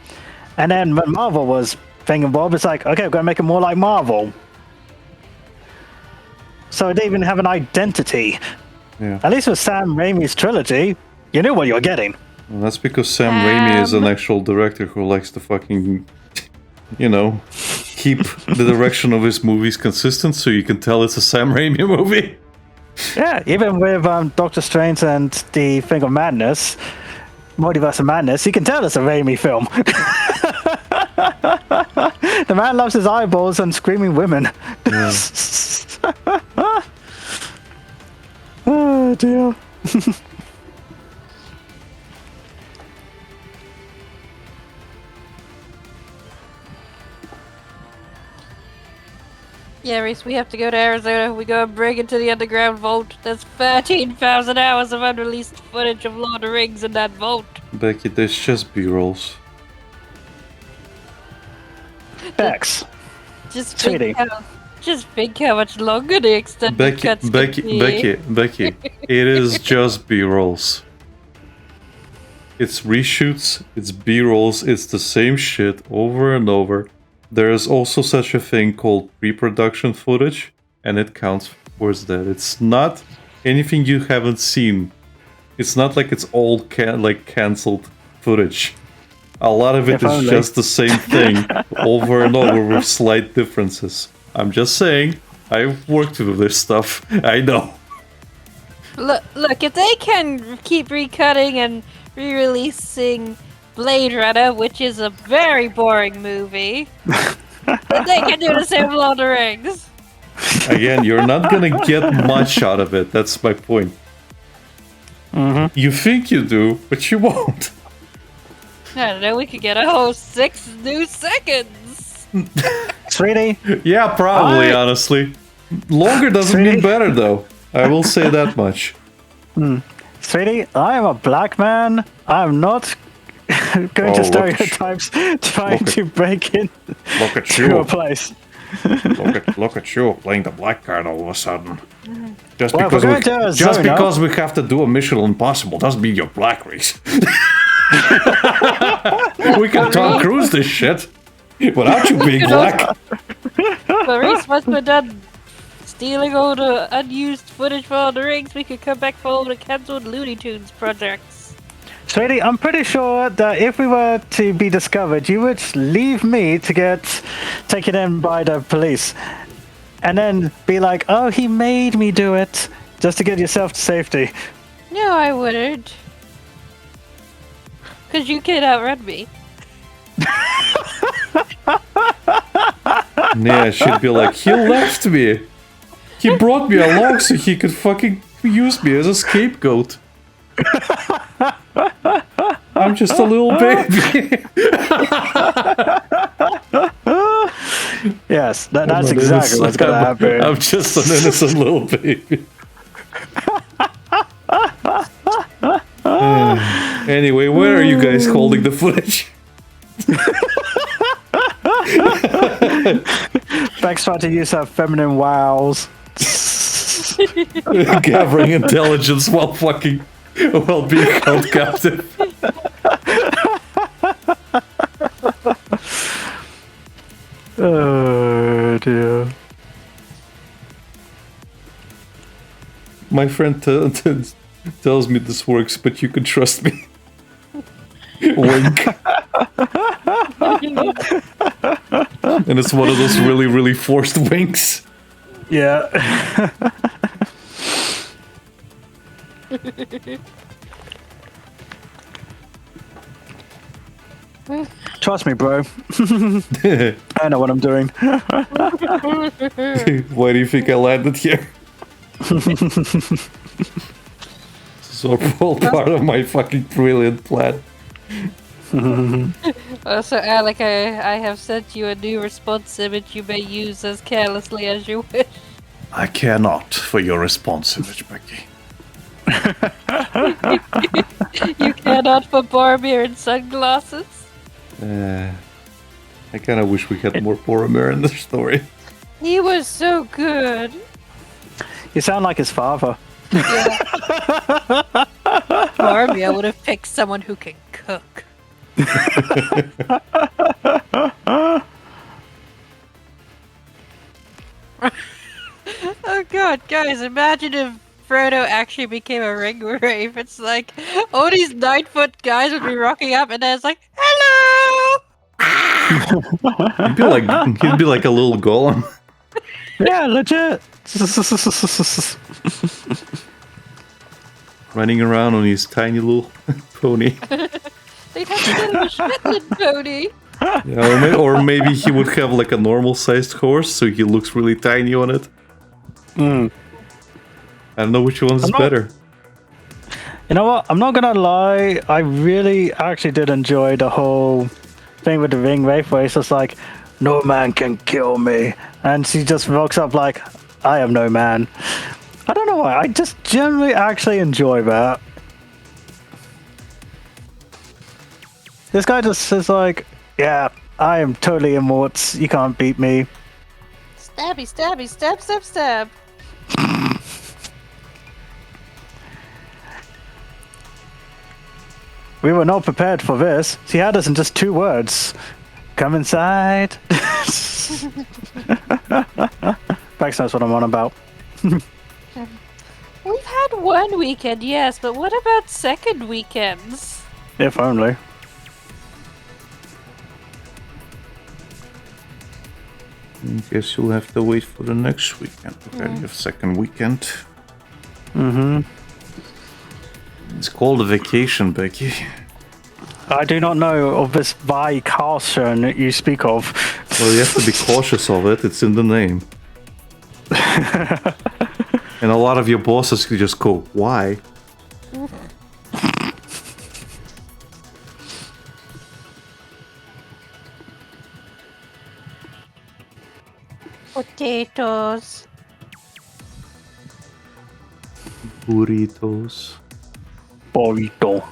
And then when Marvel was thinking Bob, it's like, okay, we're going to make it more like Marvel. So it didn't even have an identity. Yeah. At least with Sam Raimi's trilogy, you knew what you were getting. Well, that's because Sam Raimi is an actual director who likes to fucking, keep the direction of his movies consistent, so you can tell it's a Sam Raimi movie. Yeah, even with Doctor Strange and the Thing of Madness, Multiverse of Madness, you can tell it's a Raimi film. The man loves his eyeballs and screaming women. Yeah. Oh dear. Yeah, Reese, we have to go to Arizona. We go and break into the underground vault. There's 13,000 hours of unreleased footage of Lord of the Rings in that vault. Becky, there's just B-rolls. Bex. Just Sweetie. think how much longer the extended cuts Becky, it is just B-rolls. It's reshoots, it's B-rolls, it's the same shit over and over. There is also such a thing called pre-production footage, and it counts towards that. It's not anything you haven't seen. It's not like it's all cancelled footage. A lot of it is just the same thing over and over with slight differences. I'm just saying, I've worked with this stuff. I know. Look, if they can keep recutting and re-releasing Blade Runner, which is a very boring movie, then they can do the same with Lord of the Rings. Again, you're not gonna get much out of it. That's my point. Mm-hmm. You think you do, but you won't. I don't know, we could get a whole 6 new seconds. Sweetie. Yeah, probably, honestly. Longer doesn't mean better, though. I will say that much. Sweetie, I am a black man. I'm not going to stereotypes trying to break in Look at to a place. Look at you playing the black card all of a sudden. Just Well, because we're going to Arizona. because we have to do a Mission Impossible doesn't mean you're black race. We can Tom Cruise this shit without you being black. But Reese, once we're done stealing all the unused footage for all the rings, we could come back for all the cancelled Looney Tunes projects. Sweetie, I'm pretty sure that if we were to be discovered, you would leave me to get taken in by the police. And then be like, oh, he made me do it, just to get yourself to safety. No, I wouldn't. Because you can't outrun me. Yeah, she'd be like, he left me. He brought me along so he could fucking use me as a scapegoat. I'm just a little baby. Yes, that's exactly what's gonna happen. I'm just an innocent little baby. Anyway, where are you guys holding the footage? Bex tried to use her feminine wows. Gathering intelligence while being held captive. Oh dear. My friend tells me this works, but you can trust me. Wink. And it's one of those really, really forced winks. Yeah. Trust me, bro. I know what I'm doing. Why do you think I landed here? This is all part of my fucking brilliant plan. Also, Alec, I have sent you a new response image you may use as carelessly as you wish. I care not for your response image, Becky. You cannot for Boromir in sunglasses. I kind of wish we had more Boromir in this story. He was so good. You sound like his father. Yeah. Boromir would have picked someone who can cook. Oh god, guys, imagine if Frodo actually became a ring wraith. It's like all these 9-foot guys would be rocking up, and then it's like, "Hello." He'd be like a little golem. Yeah, legit. Running around on his tiny little pony. They'd have to get him a Shetland pony. Yeah, or maybe he would have like a normal sized horse, so he looks really tiny on it. Mm. I don't know which one's better. You know what? I'm not gonna lie. I really actually did enjoy the whole thing with the ring wraith, where it's just like, no man can kill me, and she just rocks up like, I am no man. I don't know why. I just generally actually enjoy that. This guy just is like, yeah, I am totally immortal. You can't beat me. Stabby, stabby, stab, stab, stab. We were not prepared for this. She had us in just 2 words. Come inside. Bex knows what I'm on about. We've had one weekend, yes, but what about second weekends? If only. I guess you'll have to wait for the next weekend to have your second weekend. Mm-hmm. It's called a vacation, Becky. I do not know of this vacation that you speak of. Well, you have to be cautious of it. It's in the name. And a lot of your bosses could just go, why? Potatoes. Burritos. Burrito.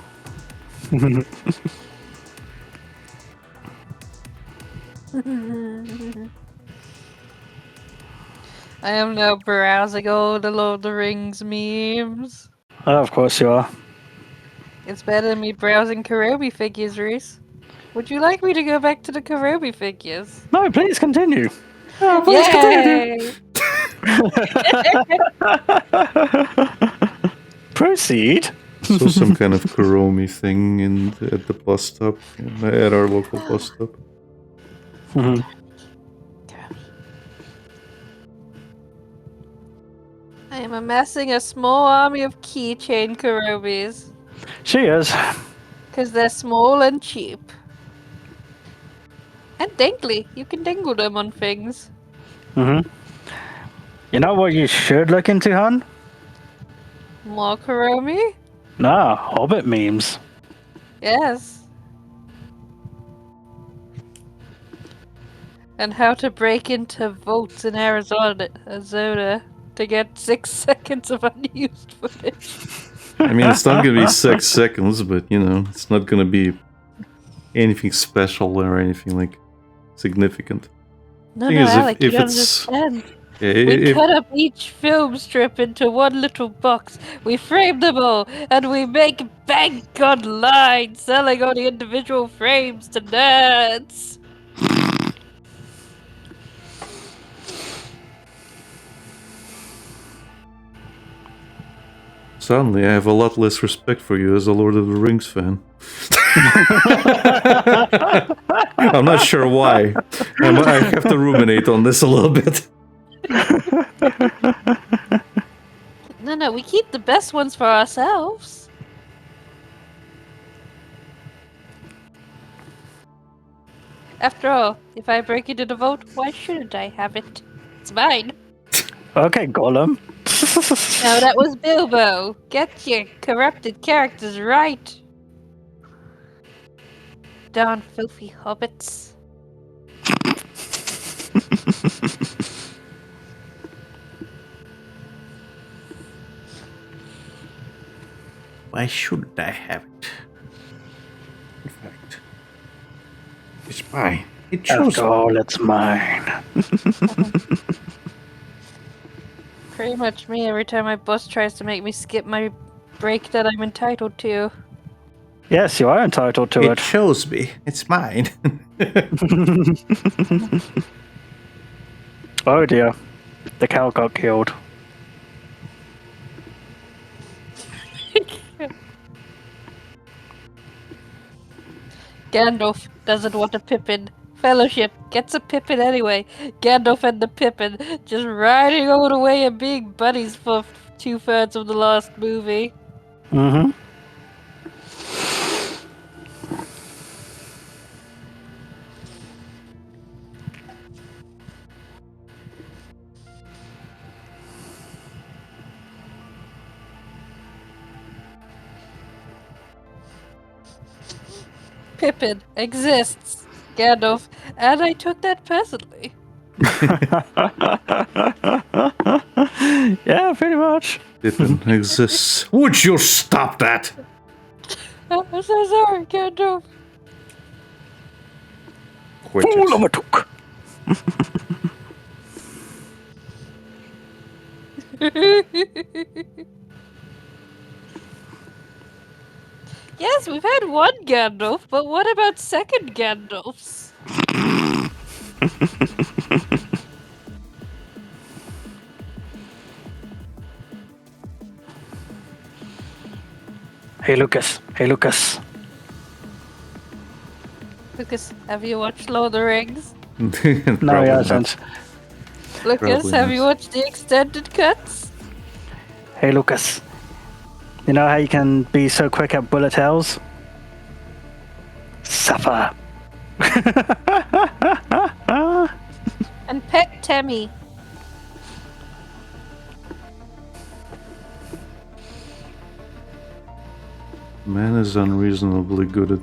I am now browsing all the Lord of the Rings memes. Of course you are. It's better than me browsing Karobi figures, Reese. Would you like me to go back to the Karobi figures? No, please continue. Oh, please continue. Yay! Proceed. So some kind of Kuromi thing at the bus stop, at our local bus stop. Mhm. I am amassing a small army of keychain Karobis. She is. Because they're small and cheap. And dangly. You can dangle them on things. Mm-hmm. You know what you should look into, hun? More Karomi? Nah, Hobbit memes. Yes. And how to break into votes in Arizona to get 6 seconds of unused footage. I mean, it's not gonna be 6 seconds, but you know, it's not gonna be anything special or anything like significant. No, Thing no, is, Alec, if you don't it's- understand. Yeah, We cut up each film strip into one little box. We frame them all, and we make bank online, selling all the individual frames to nerds. Suddenly, I have a lot less respect for you as a Lord of the Rings fan. I'm not sure why. I have to ruminate on this a little bit. No, we keep the best ones for ourselves. After all, if I break into the vote, why shouldn't I have it? It's mine. Okay, Gollum. No, that was Bilbo. Get your corrupted characters right. Darn filthy hobbits. Why shouldn't I have it? In fact, it's mine. It chose After all, it's mine. Pretty much me every time my boss tries to make me skip my break that I'm entitled to. Yes, you are entitled to It it. chose me. It's mine. Oh dear. The cow got killed. Gandalf doesn't want a Pippin. Fellowship gets a Pippin anyway. Gandalf and the Pippin just riding all the way and being buddies for 2/3 of the last movie. Mm-hmm. Pippin exists. Gandalf, and I took that personally. Yeah, pretty much. Pippin exists. Would you stop that? I'm so sorry, Gandalf. Quit Fool it. of a took. Yes, we've had one Gandalf, but what about second Gandalfs? Hey, Lucas. Hey, Lucas. Lucas, have you watched Lord of the Rings? No, Probably he not. hasn't. Lucas, Probably have not. you watched the extended cuts? Hey, Lucas. You know how you can be so quick at bullet hells? Suffer. And pet Temmie. Man is unreasonably good at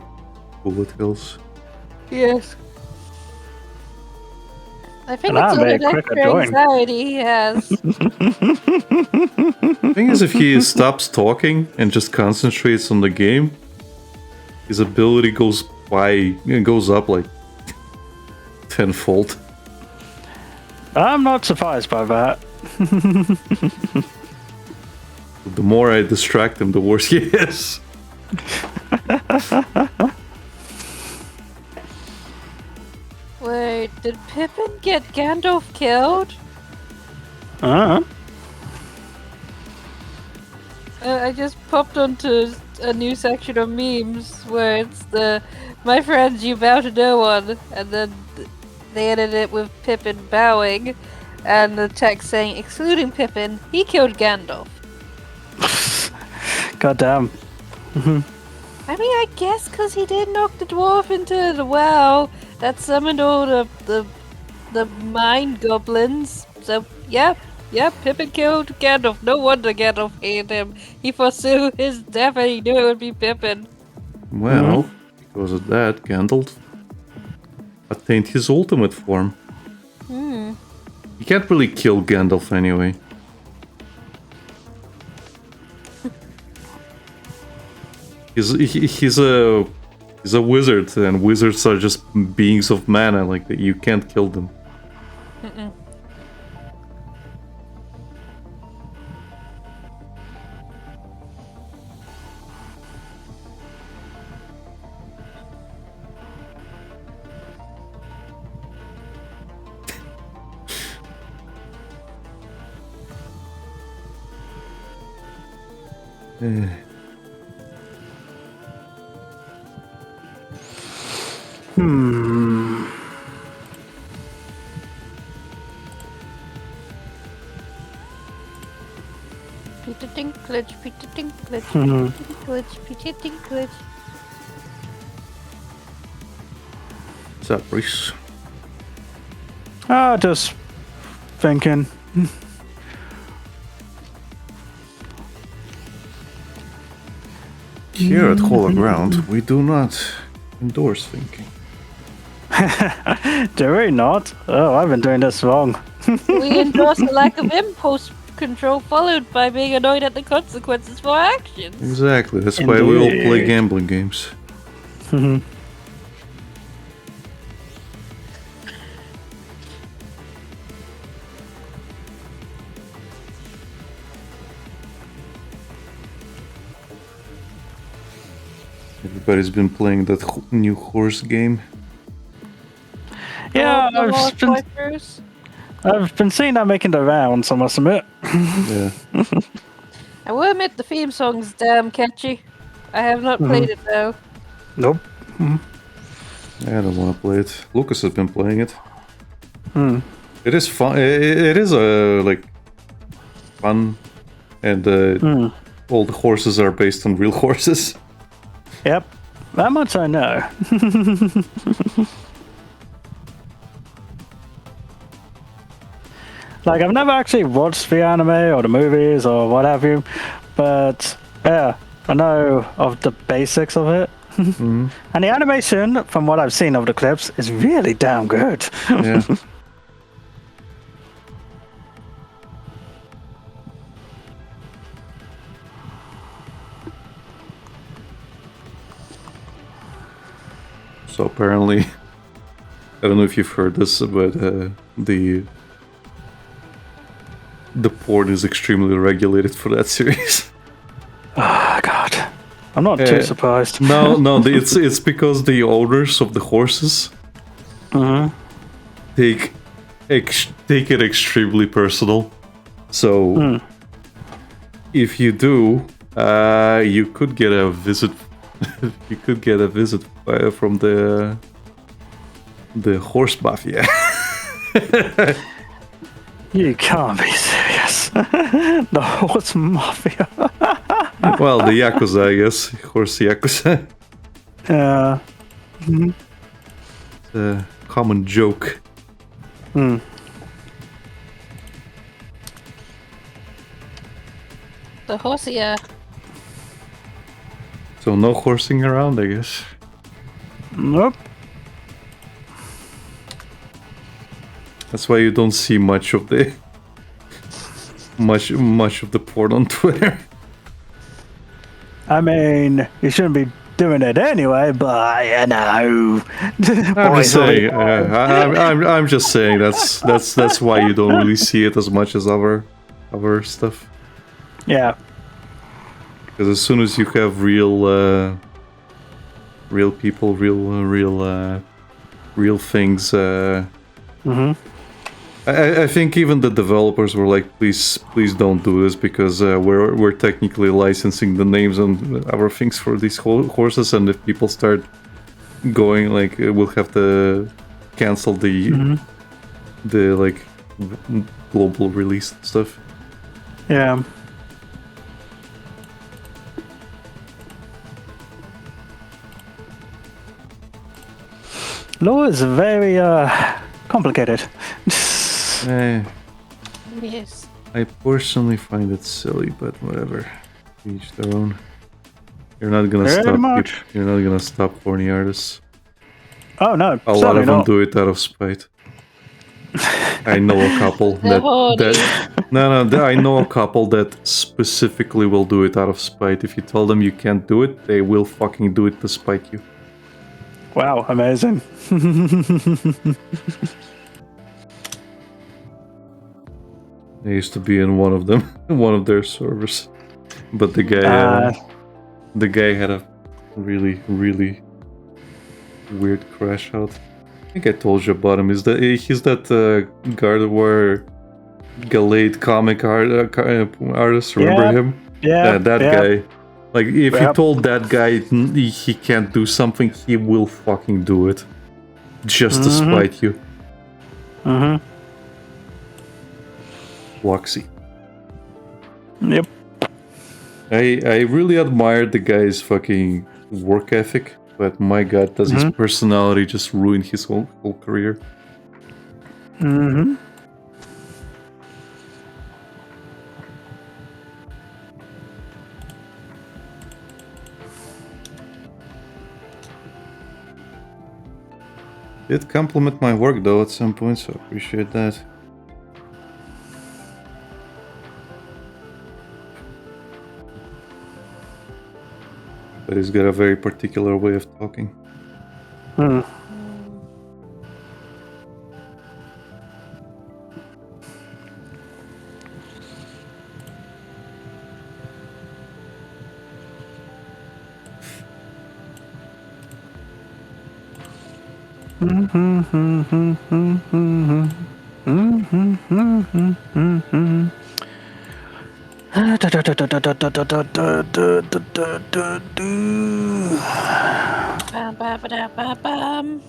bullet hills. Yes. I think And it's I'm all very that quick at extra drawing. anxiety he has. The thing is, if he stops talking and just concentrates on the game, his ability goes up like tenfold. I'm not surprised by that. The more I distract him, the worse he is. Wait, did Pippin get Gandalf killed? Uh-huh. I just popped onto a new section of memes where it's the "My friends, you bow to no one," and then they edited it with Pippin bowing, and the text saying, "Excluding Pippin, he killed Gandalf." Goddamn. I mean, I guess because he did knock the dwarf into the well that summoned all the mind goblins. So yeah, Pippin killed Gandalf. No wonder Gandalf hated him. He foresaw his death and he knew it would be Pippin. Well, because of that, Gandalf attained his ultimate form. You can't really kill Gandalf anyway. He's a wizard, and wizards are just beings of mana. Like that, you can't kill them. Peter Dinklage, Peter Dinklage, Peter Dinklage, Peter Dinklage. What's up, Reese? Just thinking. Here at Hollow Ground, we do not endorse thinking. Do we not? Oh, I've been doing this wrong. We endorse a lack of impulse control followed by being annoyed at the consequences for our actions. Exactly. That's why we all play Indeed. gambling games. Everybody's been playing that new horse game. Yeah, The Lost I've Wipers. been seeing that making the rounds, I must admit. Yeah. I will admit the theme song's damn catchy. I have not played it though. Nope. I don't want to play it. Lucas has been playing it. It is fun. It is like fun, and all the horses are based on real horses. Yep, that much I know. Like, I've never actually watched the anime or the movies or what have you, but yeah, I know of the basics of it. And the animation, from what I've seen of the clips, is really damn good. Yeah. So apparently, I don't know if you've heard this, but the port is extremely regulated for that series. Oh, God. I'm not too surprised. No, it's because the owners of the horses take it extremely personal. So if you do, you could get a visit. You could get a visit from the horse mafia. You can't be serious. The horse mafia. Well, the Yakuza, I guess. Horse Yakuza. Yeah. It's a common joke. The Hosea. So no horsing around, I guess. Nope. That's why you don't see much of the much of the port on Twitter. I mean, you shouldn't be doing it anyway, but you know. I'm just saying. I'm just saying. That's why you don't really see it as much as other stuff. Yeah. Because as soon as you have real people, real things. I think even the developers were like, please don't do this, because we're technically licensing the names and other things for these horses, and if people start going, like, we'll have to cancel the like global release stuff. Yeah. Law is very complicated. Yes. I personally find it silly, but whatever. Each their own. You're not gonna Very stop. much. You're not gonna stop horny artists. Oh no, A lot of them do it out of spite. I know a couple that I know a couple that specifically will do it out of spite. If you tell them you can't do it, they will fucking do it to spite you. Wow, amazing. I used to be in one of them, one of their servers, but the guy had a really weird crash out. I think I told you about him. He's that Gardevoir Gallade comic artist. Remember him? Yeah, that guy. Like, if you told that guy he can't do something, he will fucking do it, just to spite you. Luxy. Yep. I really admired the guy's fucking work ethic, but my god, does his personality just ruin his whole career? Did compliment my work though at some point, so I appreciate that. But he's got a very particular way of talking. Bam, bam, ba-dam, bam, bam.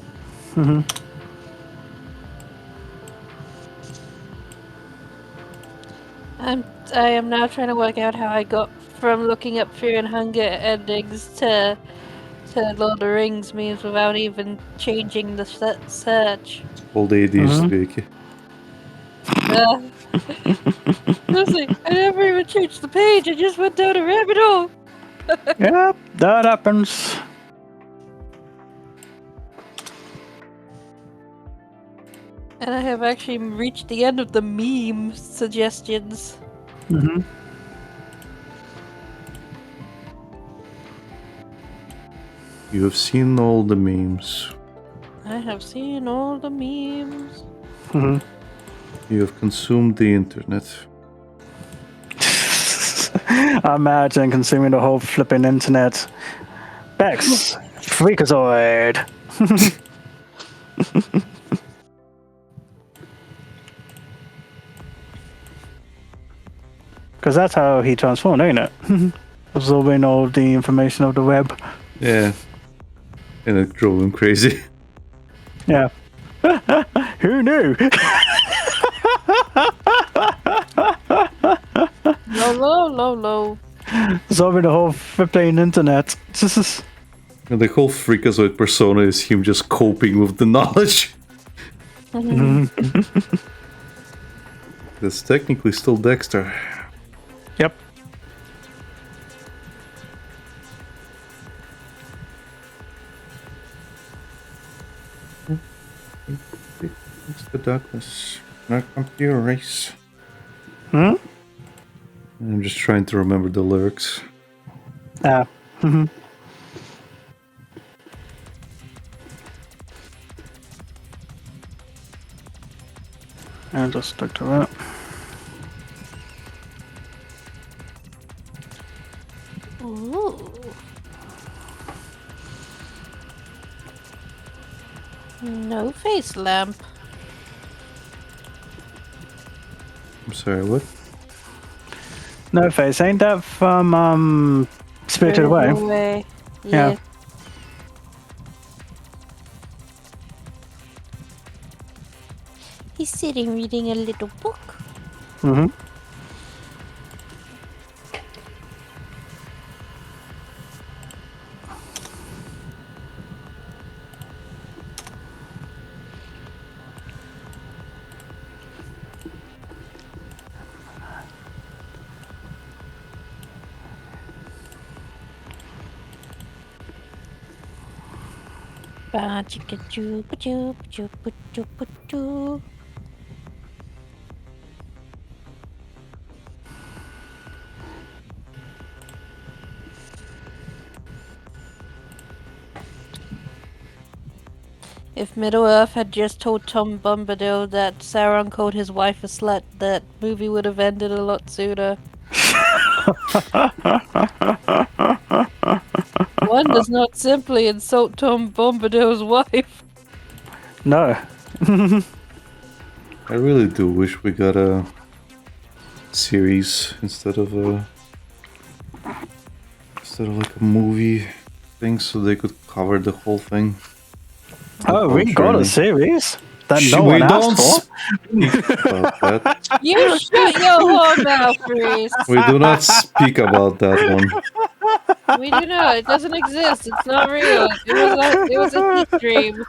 I am now trying to work out how I got from looking up Fear and Hunger endings to Lord of the Rings memes without even changing the search. Old ADHD. Seriously, I never even changed the page. I just went down a rabbit hole. Yep, that happens. And I have actually reached the end of the meme suggestions. You have seen all the memes. I have seen all the memes. You have consumed the internet. I imagine consuming the whole flipping internet. Bex, Freakazoid. Because that's how he transformed, ain't it? Absorbing all the information of the web. Yeah. And it drove him crazy. Yeah. Who knew? Low. Absorbing the whole flipping internet. And the whole Freakazoid persona is him just coping with the knowledge. That's technically still Dexter. Yep. It's the darkness. Not come to your race. Hmm? I'm just trying to remember the lyrics. Ah. I'll just stick to that. Ooh. No face lamp. I'm sorry, what? No Face, ain't that from Spirited Away? Yeah. He's sitting reading a little book. Mm-hmm. Ba chicka choo pa choo pa choo pa choo pa choo. If Middle-earth had just told Tom Bombadil that Sauron called his wife a slut, that movie would have ended a lot sooner. One does not simply insult Tom Bombadil's wife. No. I really do wish we got a series instead of like a movie thing, so they could cover the whole thing. Oh, we got a series that no we one don't asked for. speak about that. You shut your whore mouth, Reese. We do not speak about that one. We do not. It doesn't exist. It's not real. It was a heat dream.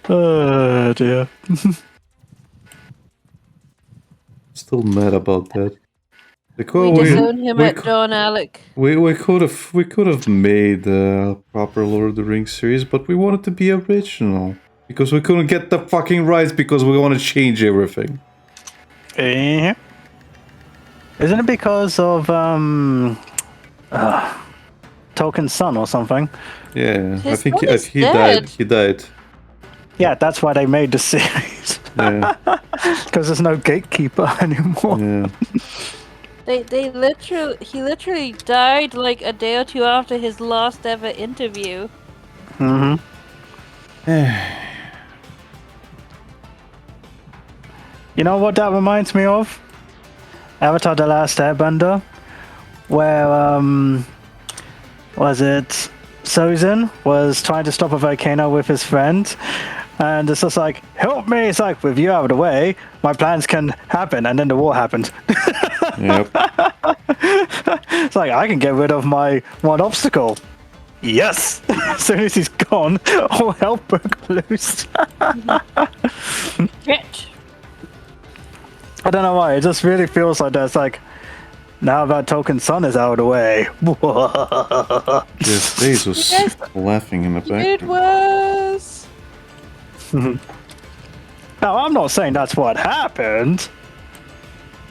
Oh dear. Still mad about that. Like, We disown him at cou- Dawn Alec. we could have made a proper Lord of the Rings series, but we wanted to be original because we couldn't get the fucking rights because we want to change everything. Isn't it because of Tolkien's son or something? Yeah, His I think son is he dead. died. He died. Yeah, that's why they made the series. Yeah, Because there's no gatekeeper anymore. yeah. He literally died like a day or two after his last ever interview. Mm-hmm. You know what that reminds me of? Avatar: The Last Airbender, where was it Sozin was trying to stop a volcano with his friend, and it's just like, help me! It's like, with you out of the way, my plans can happen, and then the war happened. Yep. It's like, I can get rid of my one obstacle. Yes! As soon as he's gone, all hell broke loose. Shit. I don't know why, it just really feels like that's like, now that Tolkien's son is out of the way. Jeff Bezos Yes. laughing in the It background. was. Now, I'm not saying that's what happened,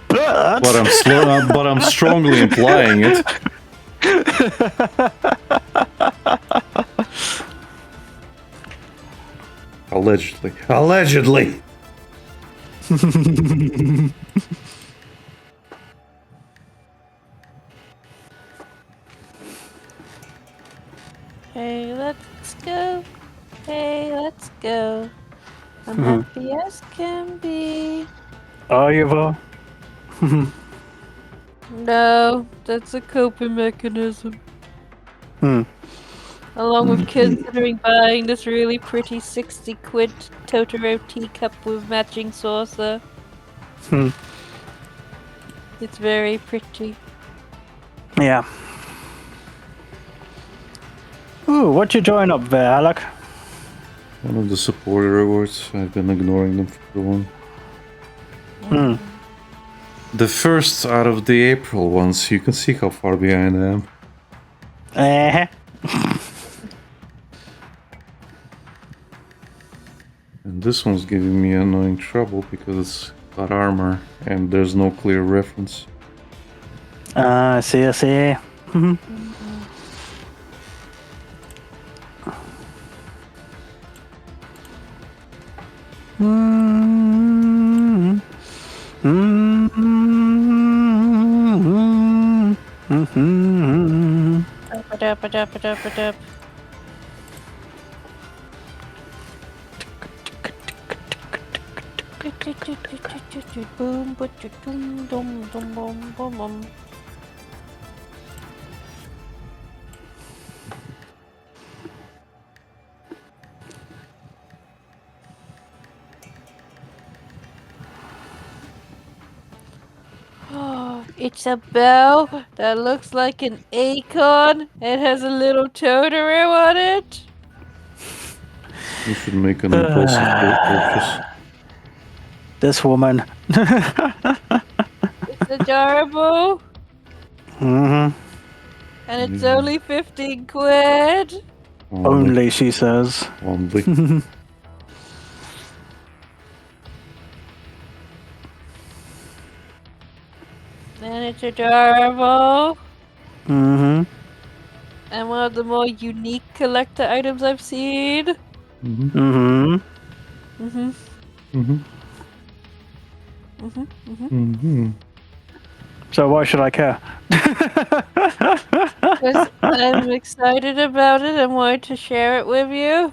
but... But I'm strongly implying it. Allegedly. Allegedly! Hey, let's go. Hey, let's go. I'm happy as can be. Are you, though? No, that's a coping mechanism. Along with considering buying this really pretty 60 quid Totoro teacup with matching saucer. It's very pretty. Yeah. Ooh, what you join up there, Alec? One of the supporter rewards. I've been ignoring them for too long. The first out of the April ones. You can see how far behind I am. And this one's giving me annoying trouble because it's got armor and there's no clear reference. I see. Up. Boom, but you dum dum dum bum bum bum. Oh, it's a bell that looks like an acorn. It has a little Totoro on it. You should make an impulsive purchase. This woman. It's adorable. And And it's only 15 quid. only, she says. Only. And it's adorable. Mm-hmm. And one of the more unique collector items I've seen. Mm-hmm. So why should I care? Because I'm excited about it and wanted to share it with you.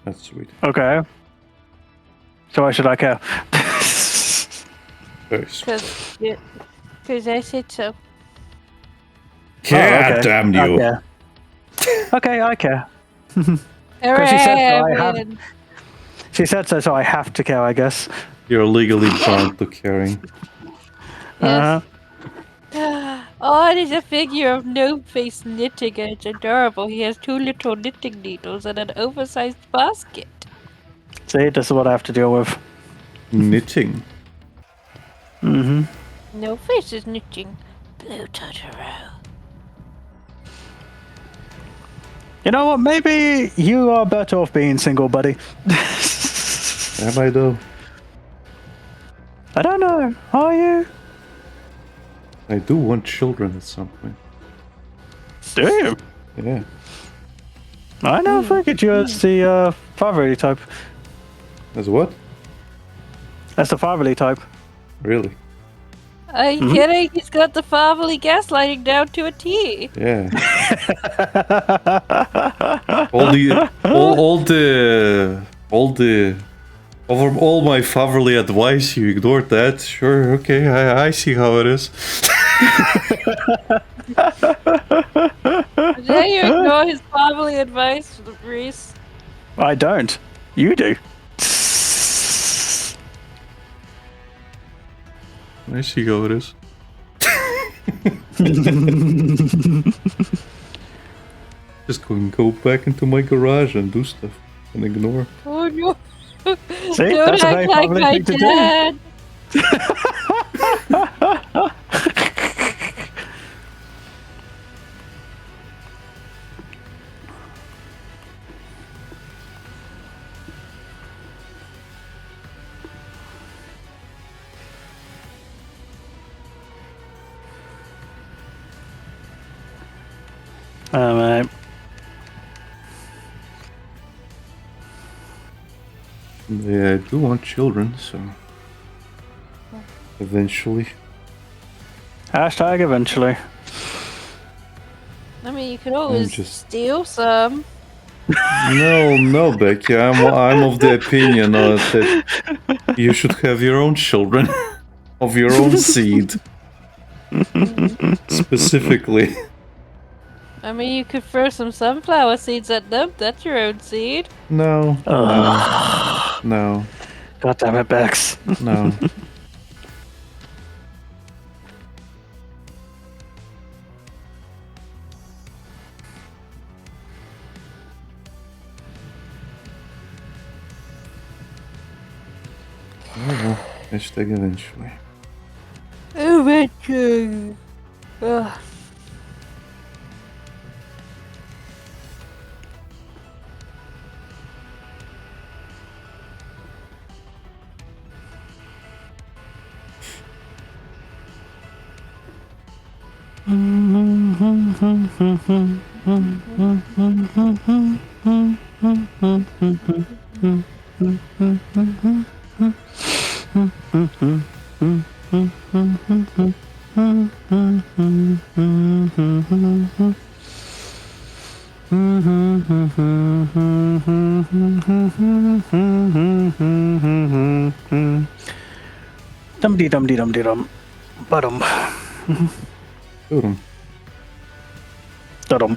That's sweet. Okay. So why should I care? Very sweet. Because I said so. God okay. damn you. I care. Okay, I care. Hooray, she said so, I I have- win. She said so, so I have to care, I guess. You're legally bound to caring. Yes. Oh, it is a figure of no-face knitting and it's adorable. He has 2 little knitting needles and an oversized basket. See, this is what I have to deal with. Knitting. No-face is knitting. Blue Totoro. You know what? Maybe you are better off being single, buddy. Am I though? I don't know. Are you? I do want children at some point. Do you? Yeah. I never figured you as the fatherly type. As what? As the fatherly type. Really? Are you kidding? He's got the fatherly gaslighting down to a T. Yeah. All my fatherly advice, you ignored that. Sure, okay, I see how it is. Dare you ignore his fatherly advice, Reese? I don't. You do. I see how it is. Just go back into my garage and do stuff and ignore. Oh no! See, Don't that's a act very like family my thing to do. dad. Mate. Yeah, I do want children, so eventually. Hashtag eventually. I mean, you could always just- steal some. No, Becky. I'm of the opinion that you should have your own children of your own seed, specifically. I mean, you could throw some sunflower seeds at them. That's your own seed. No, no, God damn it, Bex. no. Oh well, hashtag eventually. Eventually. Ugh. Dum dee dum dee dum dee dum. Ba-dum. Boom. Da-dum.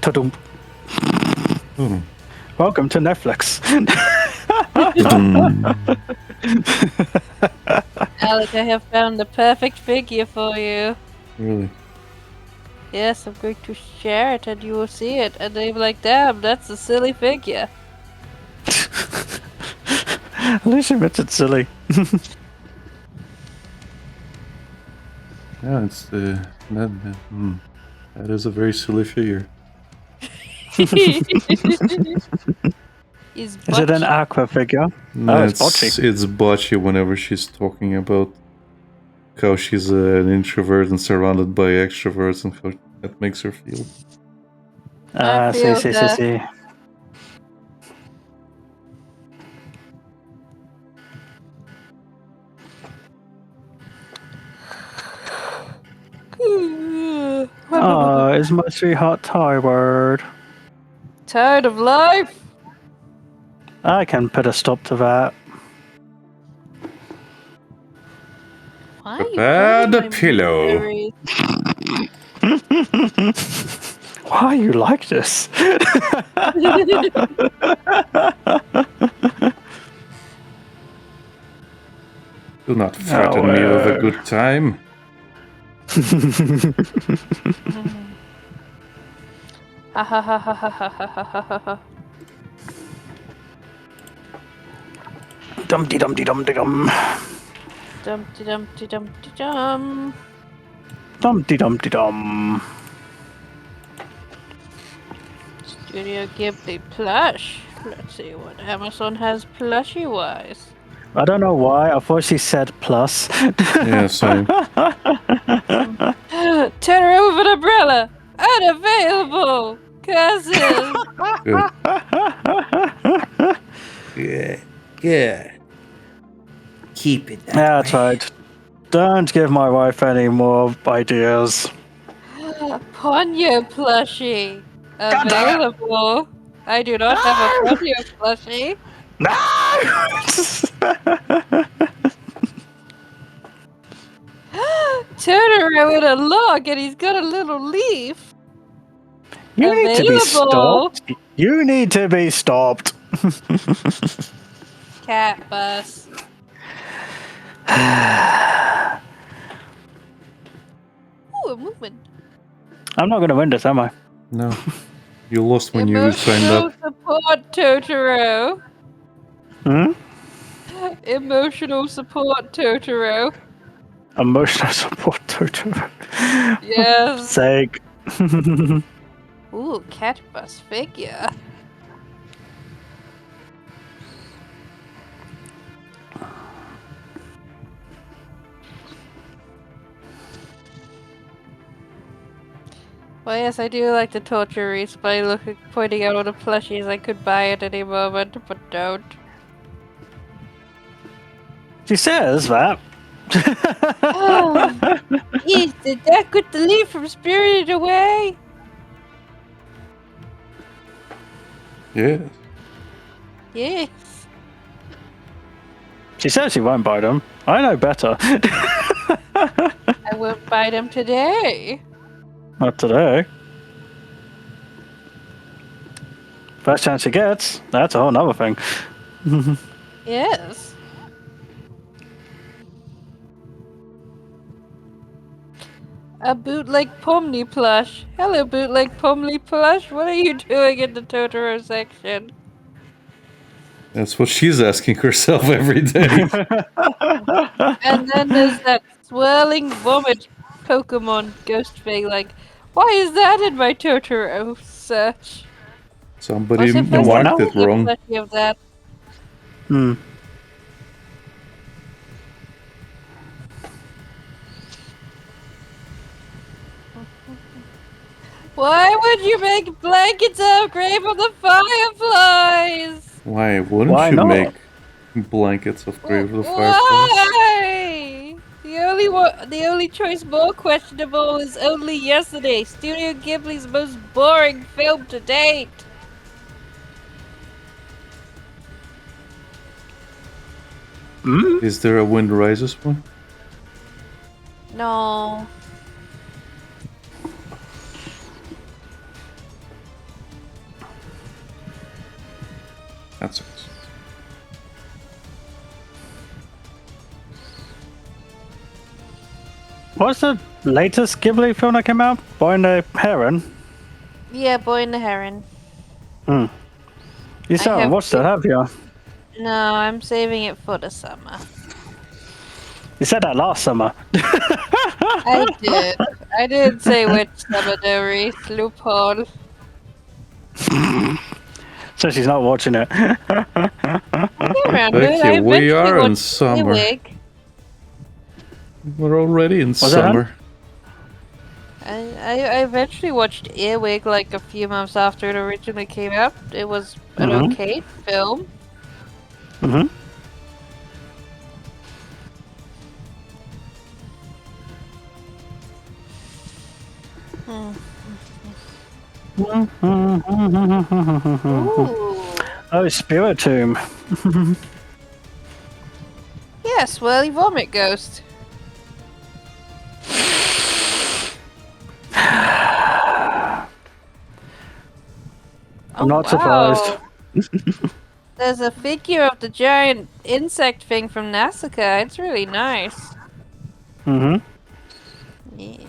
Ta-dum. Boom. Welcome to Netflix. Alec, I have found the perfect figure for you. Really? Yes, I'm going to share it and you will see it. And they'll be like, damn, that's a silly figure. At least you mentioned silly. Yeah, it's that is a very silly figure. Is Is it an butch- aqua figure? No, Oh, it's botchy. it's botchy whenever she's talking about how she's an introvert and surrounded by extroverts and how that makes her feel. Ah, feel see. that. Oh, is my sweetheart tired? Tired of life? I can put a stop to that. Why are you Prepare burning the my pillow. memories? Why you like this? Do not threaten me with a good time. Ha ha ha ha ha ha ha ha ha ha. Dum dee dum dee dum dee dum. Dumpty dumpty dumpty dum. Dum dee dum dee dum. Studio Ghibli plush. Let's see what Amazon has plushy wise. I don't know why. I thought she said plus. Yeah, same. Turn over an umbrella. Unavailable. Cousin. Good. Good. Keep it that Yeah, way. that's right. Don't give my wife any more ideas. Ponyo plushie. Available. I do not have a Ponyo plushie. No! Totoro in a log and he's got a little leaf. You need to be Available. stopped. You need to be stopped. Cat bus. Ooh, a movement. I'm not going to win this, am I? No. You lost when you signed Emotional up. support, Totoro. Hmm? Emotional support, Totoro. Emotional support Totoro. Yes. Sake. Ooh, cat bus figure. Well, yes, I do like the torture Reese by pointing out all the plushies I could buy at any moment, but don't. She says that. Oh, yes, did that get the leaf from Spirited Away? Yeah. Yes. She says she won't buy them. I know better. I won't buy them today. Not today. First chance she gets, that's a whole nother thing. Yes. A bootleg Pomni plush. Hello, bootleg Pomni plush. What are you doing in the Totoro section? That's what she's asking herself every day. And then there's that swirling vomit Pokemon ghost thing. Like, why is that in my Totoro search? Somebody What's the first Why marked not? it wrong. plushie of that? Hmm. Why would you make blankets out of Grave of the Fireflies? Why wouldn't Why you not? make blankets of Grave of the Fireflies? Why? The only choice more questionable is Only Yesterday, Studio Ghibli's most boring film to date. Hmm? Is there a Wind Rises one? No. That sucks. What's the latest Ghibli film that came out? Boy and the Heron. Yeah, Boy and the Heron. Hmm. You still haven't have watched it, have you? No, I'm saving it for the summer. You said that last summer. I did. I didn't say which summer, though, Reese. Loophole. So she's not watching it. I can't remember. Okay, I we eventually are in watched summer. Earwig. We're already in that? summer. I eventually watched Earwig like a few months after it originally came out. It was an Mhm. okay film. Mm-hmm. Ooh. Oh, Spiritomb. Yeah, Swirly Vomit Ghost. I'm not surprised. There's a figure of the giant insect thing from Nausicaa. It's really nice. Mm-hmm. Yeah.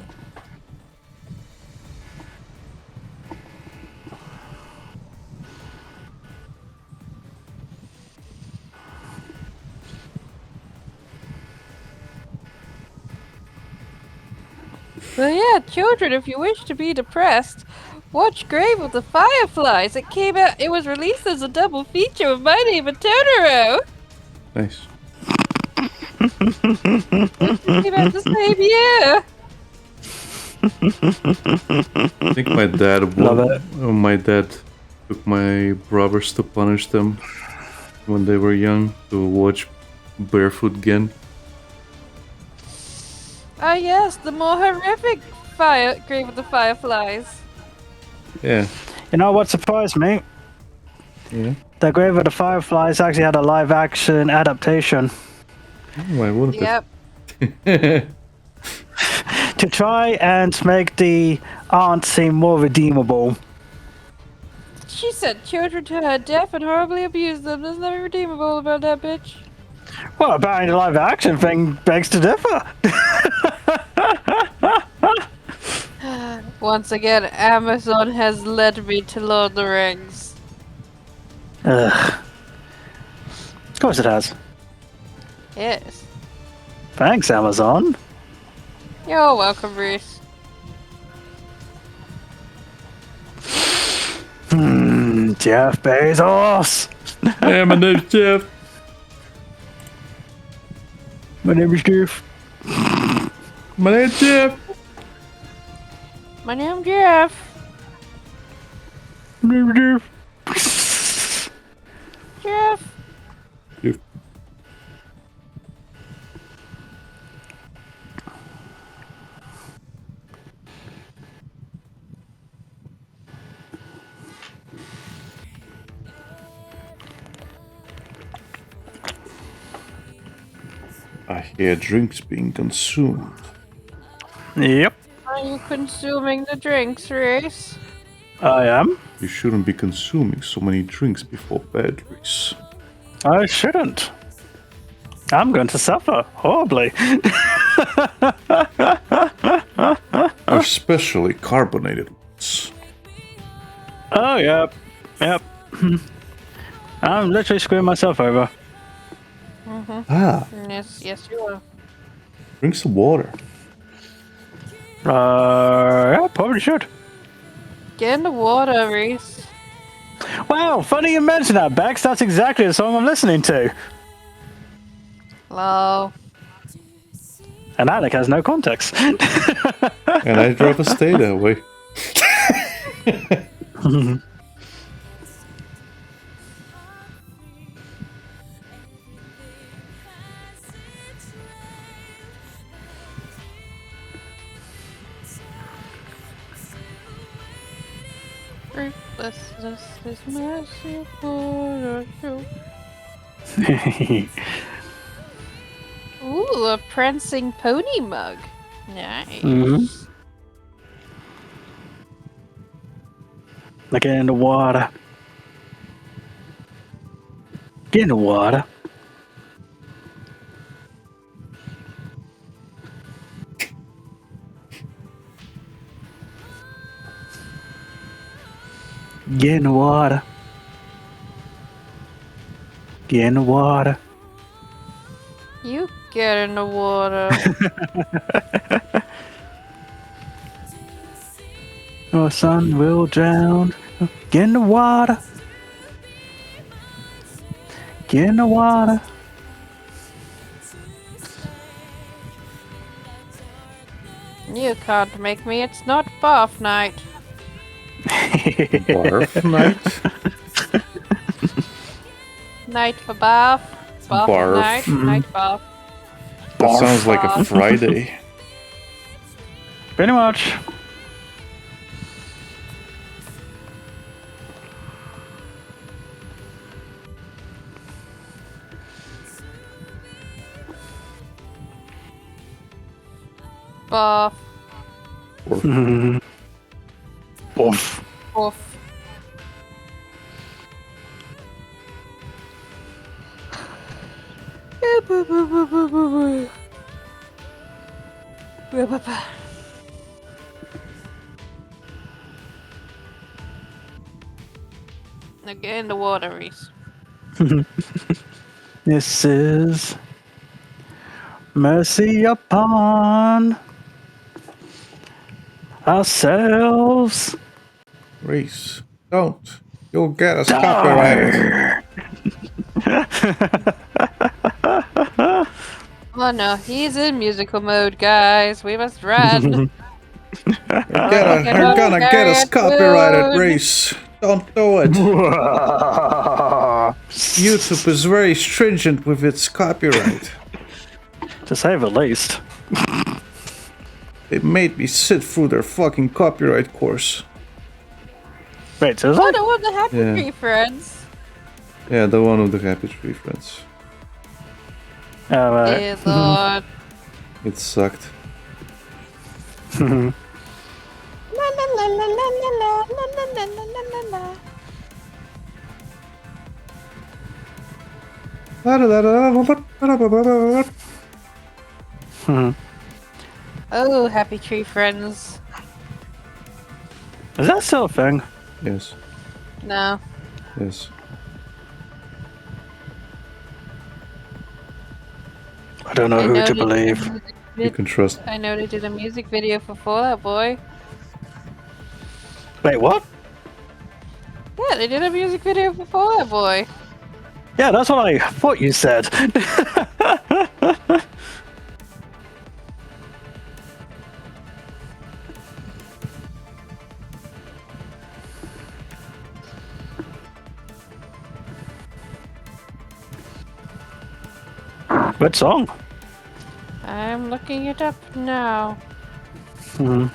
Well, yeah, children, if you wish to be depressed, watch Grave of the Fireflies. It came out. It was released as a double feature with My Name is Totoro. Nice. It came out the same year. I think my dad Love it. my dad took my brothers to punish them when they were young to watch Barefoot Gen. Ah, yes, the more horrific Grave of the Fireflies. Yeah. You know what surprised me? Yeah. The Grave of the Fireflies actually had a live-action adaptation. Why wouldn't Yep. it? to try and make the aunt seem more redeemable. She sent children to her death and horribly abused them. There's nothing redeemable about that bitch. Well, apparently the live action thing begs to differ. Once again, Amazon has led me to Lord of the Rings. Ugh. Of course it has. Yes. Thanks, Amazon. You're welcome, Bruce. Jeff Bezos. Hey, my name's Jeff. My name is Jeff. My name's Jeff. My name's Jeff. My name is Jeff. Jeff. Jeff. I hear drinks being consumed. Yep, Are you consuming the drinks, Reese? I am. You shouldn't be consuming so many drinks before bed, Reese. I shouldn't. I'm going to suffer horribly. Especially carbonated ones. Oh, yep. Yep. I'm literally screwing myself over. Ah, Yes, you are. drink some water. Yeah, probably should. Get in the water, Reese. Wow, funny you mention that, Bex. That's exactly the song I'm listening to. Hello. And Alec has no context. And I'd rather stay that way. Ruthlessness is merciful. Ooh, a prancing pony mug. Nice. Like, get in the water. Get in the water. Get in the water. Get in the water. You get in the water. Your son will drown. Get in the water. Get in the water. You can't make me. It's not bath night. Barf night. Night for bath. Bath Barf. night. Night bath. That sounds like a Barf. Friday. Pretty much. Bath. Oof. Oof. Now get in the water, Reese. This is mercy upon ourselves. Reese, don't. You'll get us copyrighted. Oh no, he's in musical mode, guys. We must run. They're gonna get us copyrighted, Reese. Don't do it. YouTube is very stringent with its copyright. To say the least. They made me sit through their fucking copyright course. Wait, so is Oh, that? the one that Happy Yeah. Tree Friends. Yeah, the one with the Happy Tree Friends. Oh, Dear Lord. It sucked. La la la la la la la la la la la la la. Hmm. Oh, happy tree friends. Is that still a thing? Yes, No. yes. I don't know who know to they did a believe. music You vid- can trust. I know they did a music video for Fall Out Boy. Wait, what? Yeah, they did a music video for Fall Out Boy. Yeah, that's what I thought you said. Good song. I'm looking it up now. Hmm.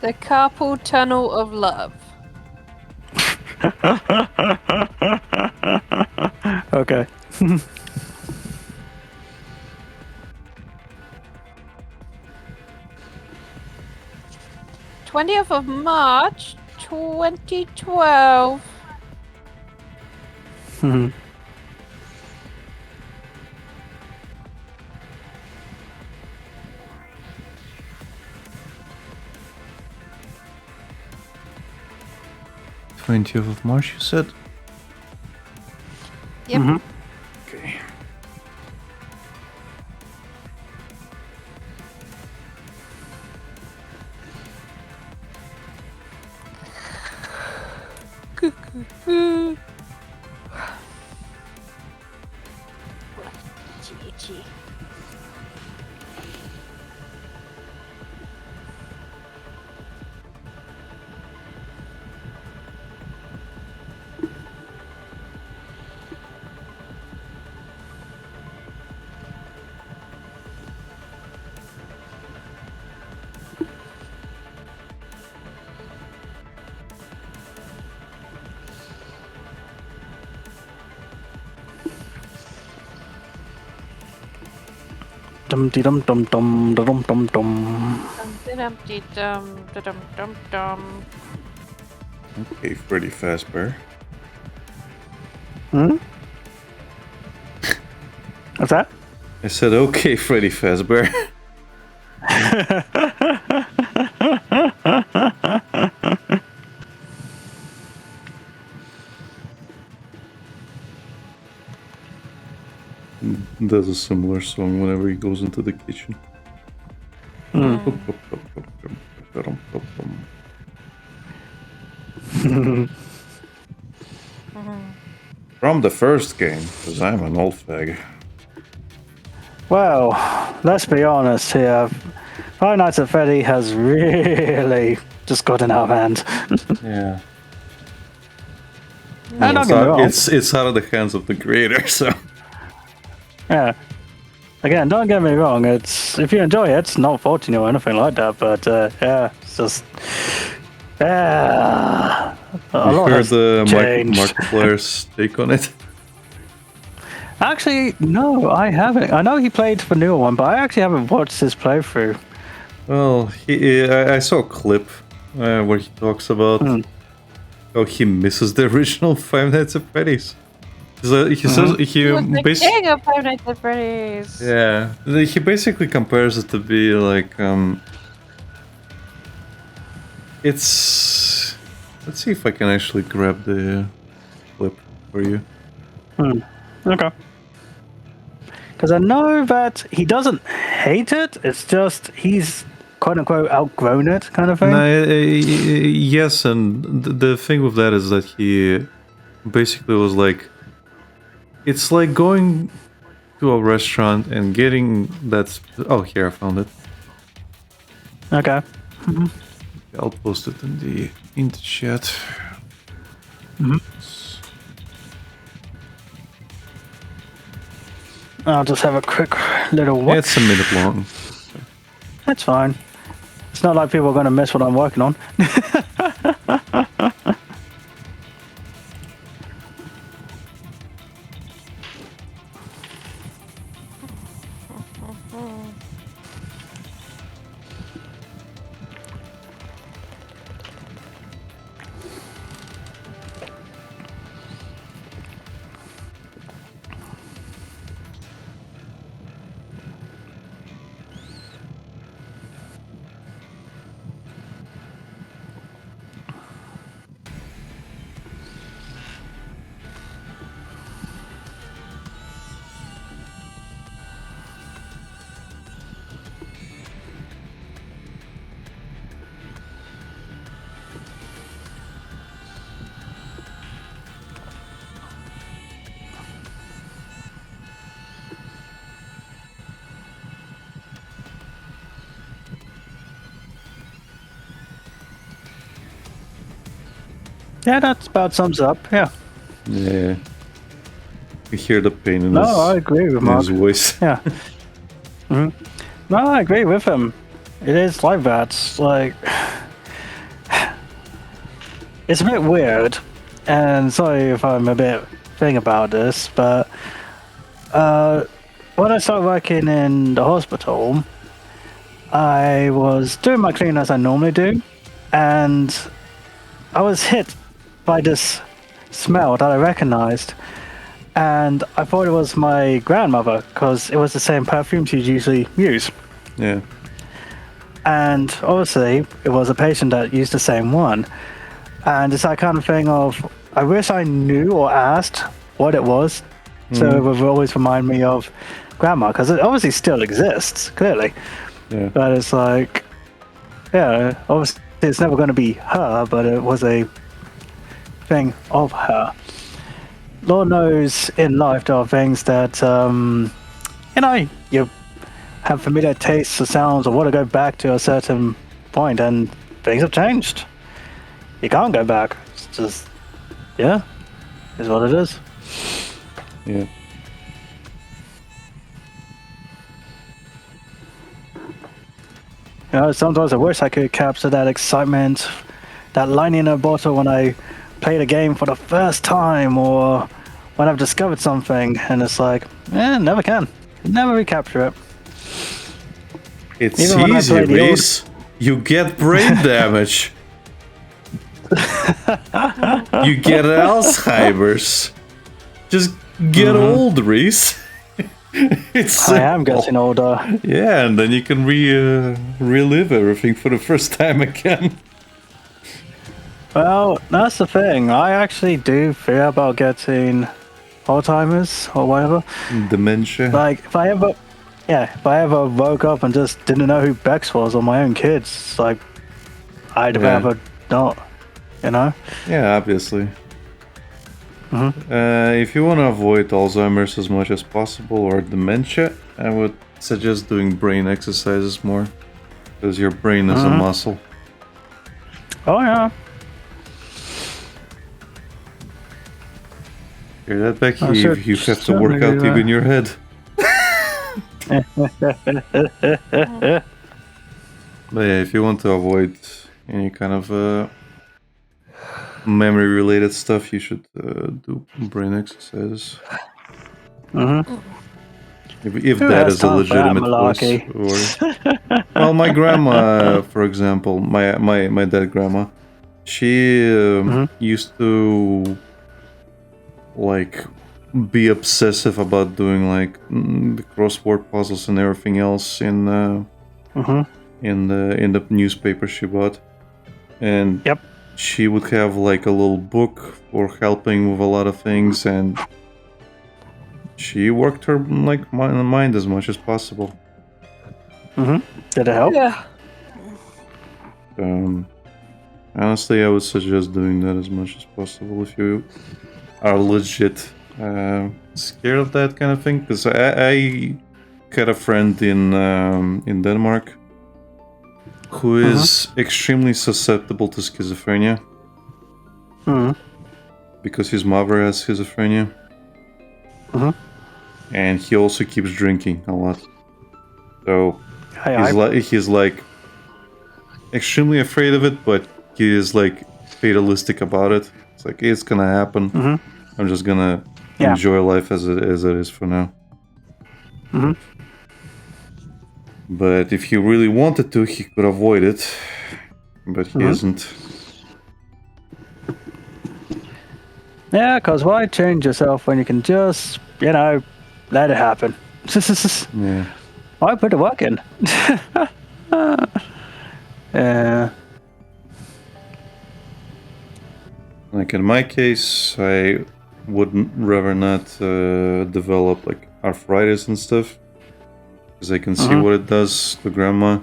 The Carpool Tunnel of Love. Okay. 20th of March, 2012. Hmm. th of March, you said? Yep. Mhm. Okay. Itchy. Dum dee dum dum dum dum dum dum. Dum. Okay, Freddy Fazbear. Hmm? What's that? I said, okay, Freddy Fazbear. Does a similar song whenever he goes into the kitchen. From the first game, because I'm an old fag. Well, let's be honest here. Five Nights at Freddy has really just gotten out of hand. Yeah. And don't get me wrong. It's out of the hands of the creator, so. Yeah. Again, don't get me wrong. It's if you enjoy it, it's not faulting you or anything like that. But yeah, it's just a You lot heard has the changed. Markiplier's take on it? Actually, no, I haven't. I know he played the newer one, but I actually haven't watched his playthrough. Well, I saw a clip where he talks about how he misses the original Five Nights at Freddy's. He says He he was the basically. king of Five Nights at Freddy's. Yeah, he basically compares it to be like it's. Let's see if I can actually grab the clip for you. Okay. Because I know that he doesn't hate it. It's just he's quote unquote outgrown it, kind of thing. No, yes, and the thing with that is that he basically was like, it's like going to a restaurant and getting that. Oh, here I found it. Okay. I'll post it in the chat. I'll just have a quick little watch. It's a minute long. That's fine. It's not like people are going to miss what I'm working on. Yeah, that about sums up. Yeah. Yeah. You hear the pain in No, his, I agree with in Mark. his voice. Yeah. No, I agree with him. It is like that. Like, it's a bit weird, and sorry if I'm a bit thing about this, but when I started working in the hospital, I was doing my cleaning as I normally do, and I was hit by this smell that I recognized, and I thought it was my grandmother because it was the same perfume she'd usually use. Yeah. And obviously, it was a patient that used the same one. And it's that kind of thing of, I wish I knew or asked what it was, so it would always remind me of grandma, because it obviously still exists, clearly. Yeah. But it's like, yeah, obviously it's never going to be her, but it was a thing of her. Lord knows in life there are things that, you have familiar tastes or sounds or want to go back to a certain point, and things have changed. You can't go back. It's just, yeah, is what it is. Yeah. You know, sometimes I wish I could capture that excitement, that line in a bottle when I played a game for the first time, or when I've discovered something, and it's like, never can. Never recapture it. It's Even when I easy, play the old- Reese. You get brain damage. You get Alzheimer's. Just get old, Reese. It's I am simple. getting older. Yeah, and then you can relive everything for the first time again. Well, that's the thing. I actually do fear about getting Alzheimer's or whatever. Dementia. Like, if I ever woke up and just didn't know who Bex was or my own kids, like, I'd Yeah. rather not, you know? Yeah, obviously. If you want to avoid Alzheimer's as much as possible or dementia, I would suggest doing brain exercises more, because your brain is a muscle. Oh, yeah. Hear that, Becky? I should You have to work certainly out do even your head. But yeah, if you want to avoid any kind of memory-related stuff, you should do brain exercises. If Who that has is a time for that legitimate voice. malarkey? Well, my grandma, for example, my dead grandma, she used to like be obsessive about doing like the crossword puzzles and everything else in the newspaper she bought, and Yep. she would have like a little book for helping with a lot of things, and she worked her like mind as much as possible. Did it help? Yeah. Honestly, I would suggest doing that as much as possible if you are legit scared of that kind of thing. Because I had a friend in Denmark who is extremely susceptible to schizophrenia because his mother has schizophrenia, and he also keeps drinking a lot. So he's like extremely afraid of it, but he is like fatalistic about it. It's like it's gonna happen. I'm just gonna enjoy life as it is for now. But if he really wanted to, he could avoid it. But he isn't. Yeah, because why change yourself when you can just, let it happen? Yeah. Why put the work in? Yeah. Like in my case, I would rather not develop like arthritis and stuff, because I can see what it does to grandma.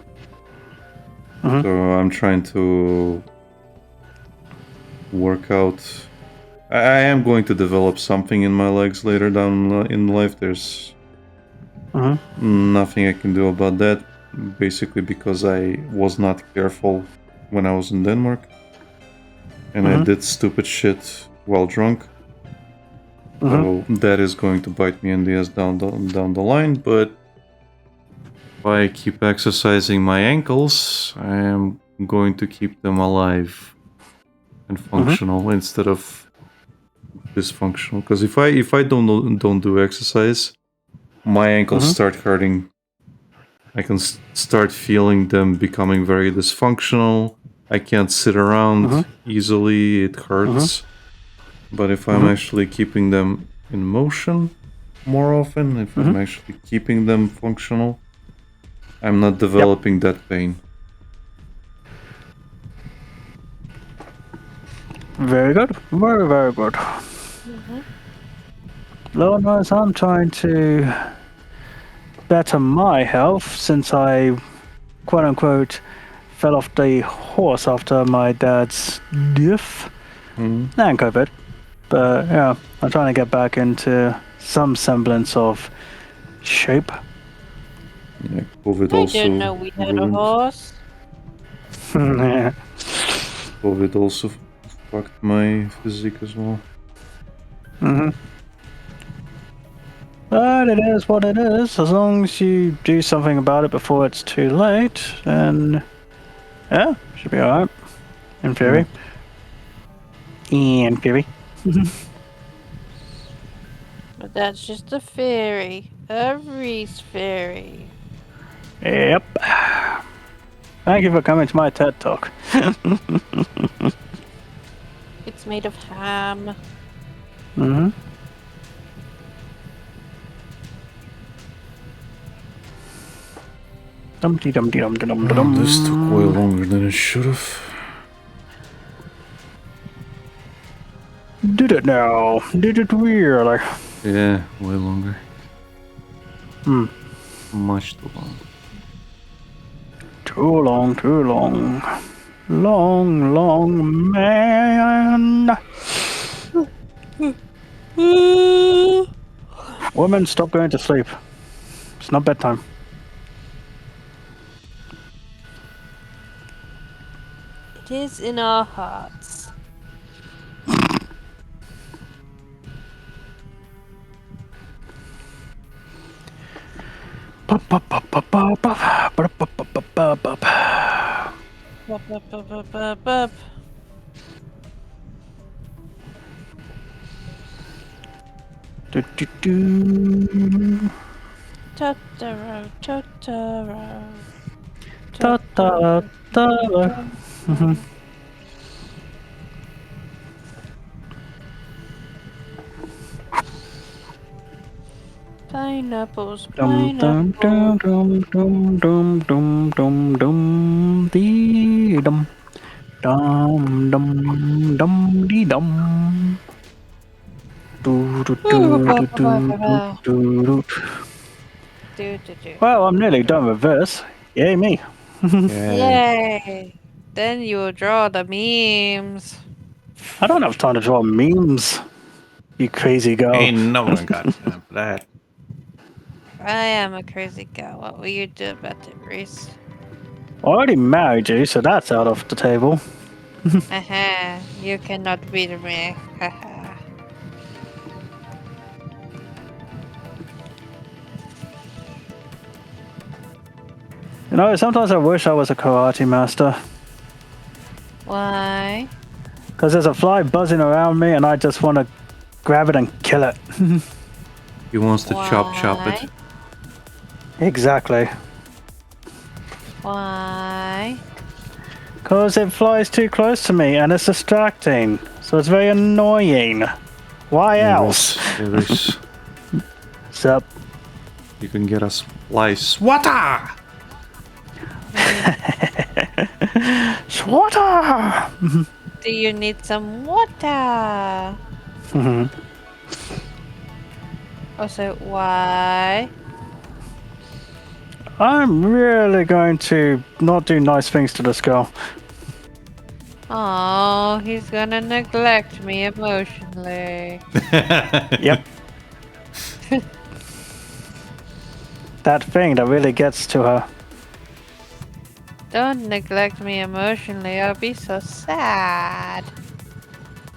So I'm trying to work out. I am going to develop something in my legs later down in life. There's nothing I can do about that, basically because I was not careful when I was in Denmark. And I did stupid shit while drunk. So that is going to bite me in the ass down the line, but if I keep exercising my ankles, I am going to keep them alive and functional instead of dysfunctional. Because if I don't do exercise, my ankles start hurting. I can start feeling them becoming very dysfunctional. I can't sit around easily, it hurts. But if I'm actually keeping them in motion more often, if I'm actually keeping them functional, I'm not developing that pain. Very good. Very, very good. Lord knows I'm trying to better my health since I, quote unquote, fell off the horse after my dad's death and COVID. But yeah, I'm trying to get back into some semblance of shape. Yeah, COVID I also didn't know we had a ruined- horse. Yeah. COVID also fucked my physique as well. But it is what it is. As long as you do something about it before it's too late, then yeah, should be alright. In theory. In theory. But that's just a fairy. A Reese fairy. Yep. Thank you for coming to my TED Talk. It's made of ham. Dumpty dumpty dum dum dum. This took way longer than it should have. Did it now? Did it really? Yeah, way longer. Much too long. Too long, too long. Long, long man. Women, stop going to sleep. It's not bedtime. It is in our hearts. Bup, bup, bup, bup, bup, bup. Do, do, do. Totoro, Totoro. Ta ta ta. Pineapples, Dum dum dum pineapples. dum dum dum dum dum dum dee dum dum dum dum dee dum. Do do do do do do do. Do. Well, I'm nearly done with this. Yay me! Yay! Then you will draw the memes. I don't have time to draw memes. You crazy girl. Ain't no one got time for that. I am a crazy girl. What will you do about it, Reese? I already married you, so that's out of the table. Haha, you cannot beat me. Haha. You know, sometimes I wish I was a karate master. Why? Because there's a fly buzzing around me and I just want to grab it and kill it. He wants to chop it. Exactly. Why? Because it flies too close to me and it's distracting. So it's very annoying. Why else? There is. Sup? You can get us slice. Water! Swatter! Do you need some water? Also, why? I'm really going to not do nice things to this girl. Oh, he's gonna neglect me emotionally. Yep. That thing that really gets to her. Don't neglect me emotionally, I'll be so sad.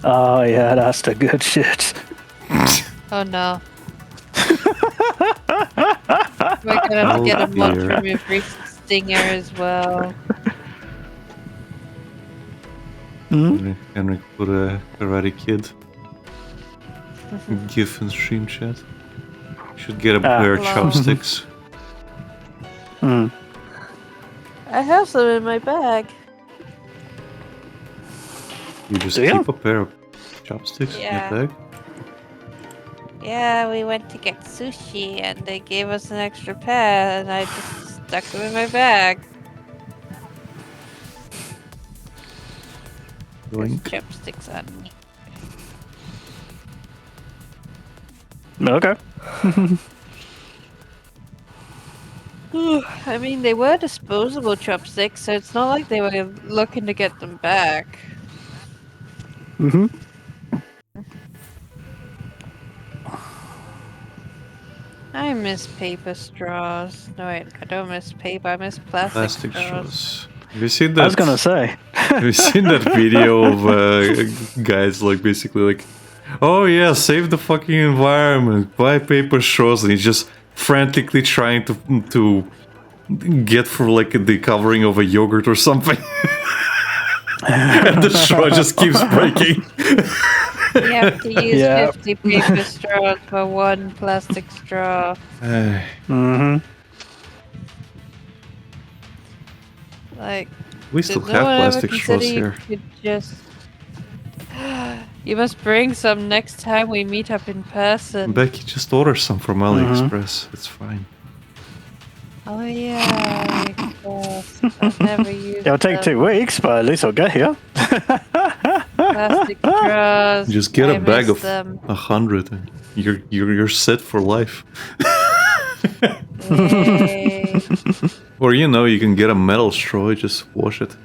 Oh yeah, that's the good shit. Oh no. We're gonna get a mod dear. from every stinger as well. Henrik put a Karate Kid gif in stream chat. Should get a pair of Wow. chopsticks. I have some in my bag. You just Do you? keep a pair of chopsticks Yeah. in your bag? Yeah, we went to get sushi and they gave us an extra pair and I just stuck them in my bag. There's Yoink. chopsticks on me. Okay. I mean, they were disposable chopsticks, so it's not like they were looking to get them back. Mm-hmm. I miss paper straws. No, wait, I don't miss paper. I miss plastic, Plastic straws. straws. Have you seen that? I was gonna say. Have you seen that video of guys like basically like, oh yeah, save the fucking environment, buy paper straws, and he's just frantically trying to get for like the covering of a yogurt or something, and the straw just keeps breaking. You have to use Yeah. 50 paper straws for one plastic straw. Mm-hmm. Like, We still did no have one ever plastic straws consider you here. could just... You must bring some next time we meet up in person. Becky, just order some from AliExpress. It's fine. Oh yeah, I've never used It'll take them. 2 weeks, but at least I'll get here. Plastic straws. Just get I a bag miss of them. 100, and you're set for life. Yay. Or you can get a metal straw, just wash it.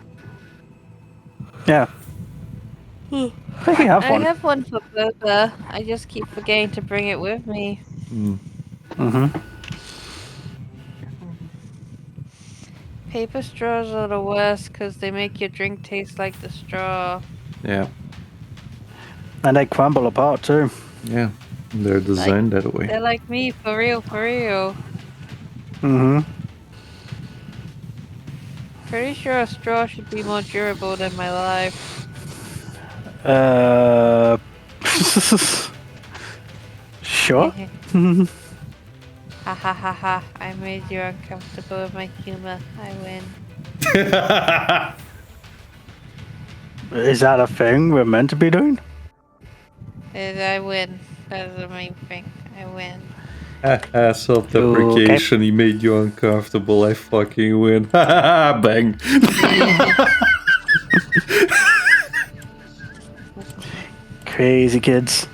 Yeah. I think we have I one. have one for boba. I just keep forgetting to bring it with me. Mm-hmm. Paper straws are the worst because they make your drink taste like the straw. Yeah, And they crumble apart too. yeah. They're designed that way. They're like me, for real, for real. Mm-hmm. Pretty sure a straw should be more durable than my life. Sure. Ha ha ha ha. I made you uncomfortable with my humor. I win. Is that a thing we're meant to be doing? I win. That's the main thing. I win. Self-deprecation, he made you uncomfortable, I fucking win. Bang. Crazy kids.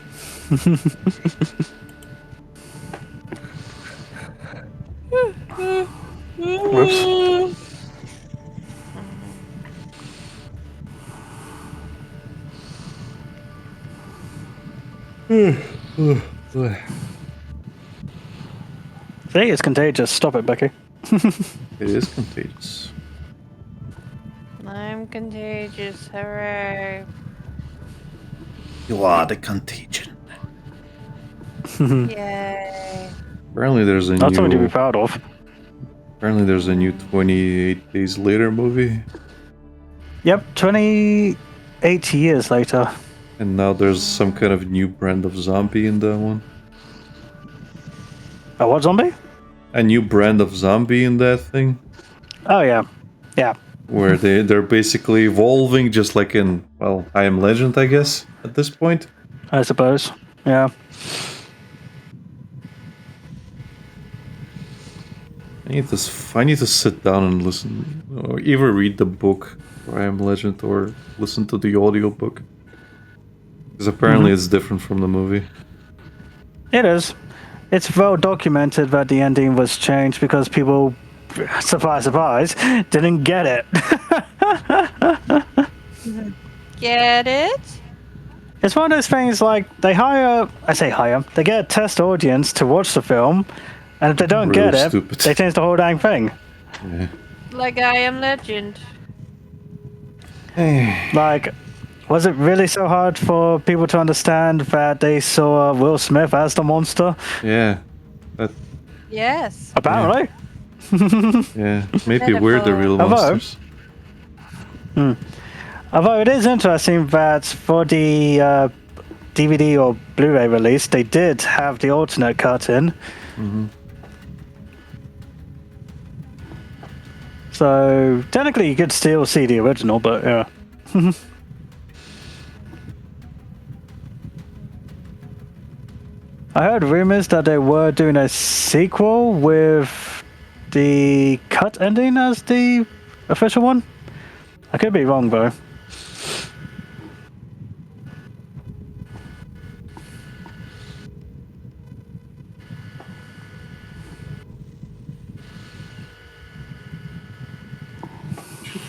Whoops. See, it's contagious. Stop it, Becky. It is contagious. I'm contagious. Hooray. You are the contagion. Yay. Apparently there's a That's something to be new... proud of. Apparently there's a new 28 Days Later movie. Yep, 28 years later. And now there's some kind of new brand of zombie in that one. Oh, what zombie? A new brand of zombie in that thing. Oh, yeah. Yeah. Where they're basically evolving just like in, well, I Am Legend, I guess, at this point. I suppose. Yeah. I need to sit down and listen, or either read the book for I Am Legend or listen to the audiobook. Because apparently it's different from the movie. It is. It's well documented that the ending was changed because people, surprise, surprise, didn't get it. Get it? It's one of those things like they they get a test audience to watch the film, and if they don't Really get it, stupid. they change the whole dang thing. Yeah. Like I Am Legend. Like, was it really so hard for people to understand that they saw Will Smith as the monster? Yeah. That, Yes. Apparently. yeah. Maybe we're the real Although- monsters. Although it is interesting that for the DVD or Blu-ray release, they did have the alternate cut in. So technically, you could still see the original, but yeah. I heard rumors that they were doing a sequel with the cut ending as the official one. I could be wrong though.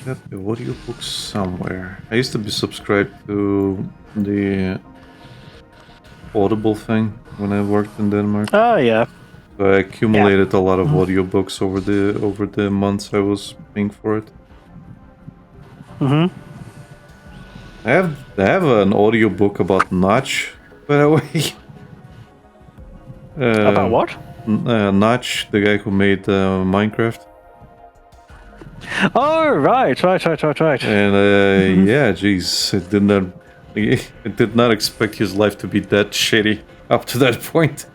Have the audiobook somewhere. I used to be subscribed to the Audible thing when I worked in Denmark. Oh yeah. So I accumulated a lot of audiobooks over the months I was paying for it. I have an audiobook about Notch, by the way. About what? Notch, the guy who made Minecraft. Oh right. And yeah, jeez, I did not expect his life to be that shitty up to that point.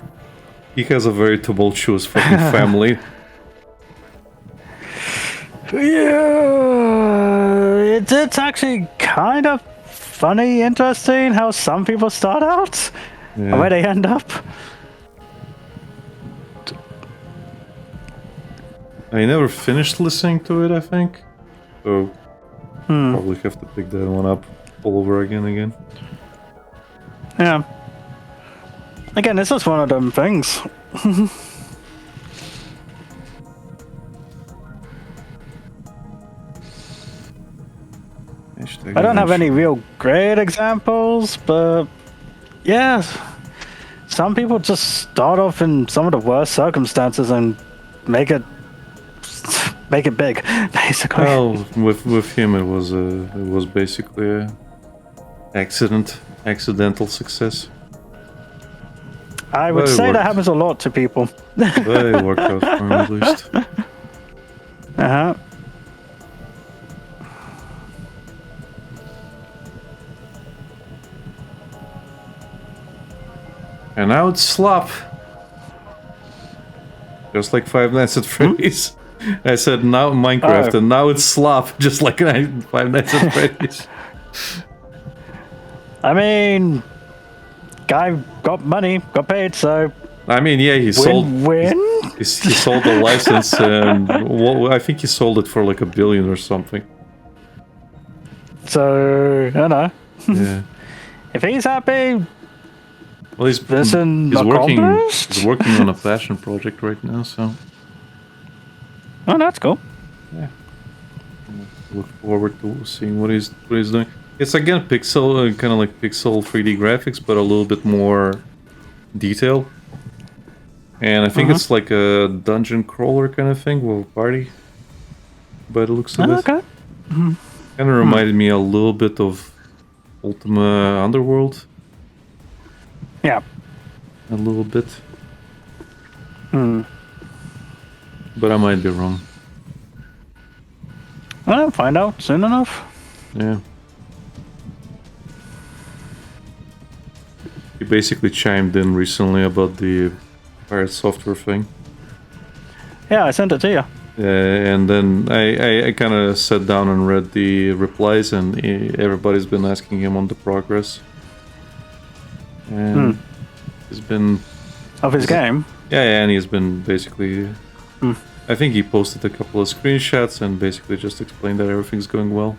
He has a very tumultuous fucking family. Yeah, it's actually kind of funny, interesting how some people start out and where they end up. I never finished listening to it, I think. So probably have to pick that one up all over again. Yeah. Again, it's just one of them things. I don't have any real great examples, but yeah, some people just start off in some of the worst circumstances and make it big, basically. Well, with him, it was basically a accidental success. I would Well, it say that worked. happens a lot to people. But it worked out for him at least. Uh-huh. And now it's slop. Just like Five Nights at Freddy's. I said now Minecraft, Oh. and now it's slop, just like Five Nights at Freddy's. I mean, guy got money, got paid, so I mean, yeah, he sold win. he sold the license, and I think he sold it for like $1 billion or something. So, I don't know. Yeah. If he's happy, Well, he's Mission working. accomplished? He's working on a passion project right now, so oh, that's cool. look forward to seeing what he's doing. It's again pixel, kind of like pixel 3D graphics, but a little bit more detail. And I think it's like a dungeon crawler kind of thing with a party. By the looks of it, Okay. kind of reminded me a little bit of Ultima Underworld, Yeah. a little bit. But I might be wrong. Well, find out soon enough. Yeah. He basically chimed in recently about the pirate software thing. Yeah, I sent it to you. And then I kind of sat down and read the replies, and everybody's been asking him on the progress. And he's been... Of his game. Yeah, and he's been basically... I think he posted a couple of screenshots and basically just explained that everything's going well.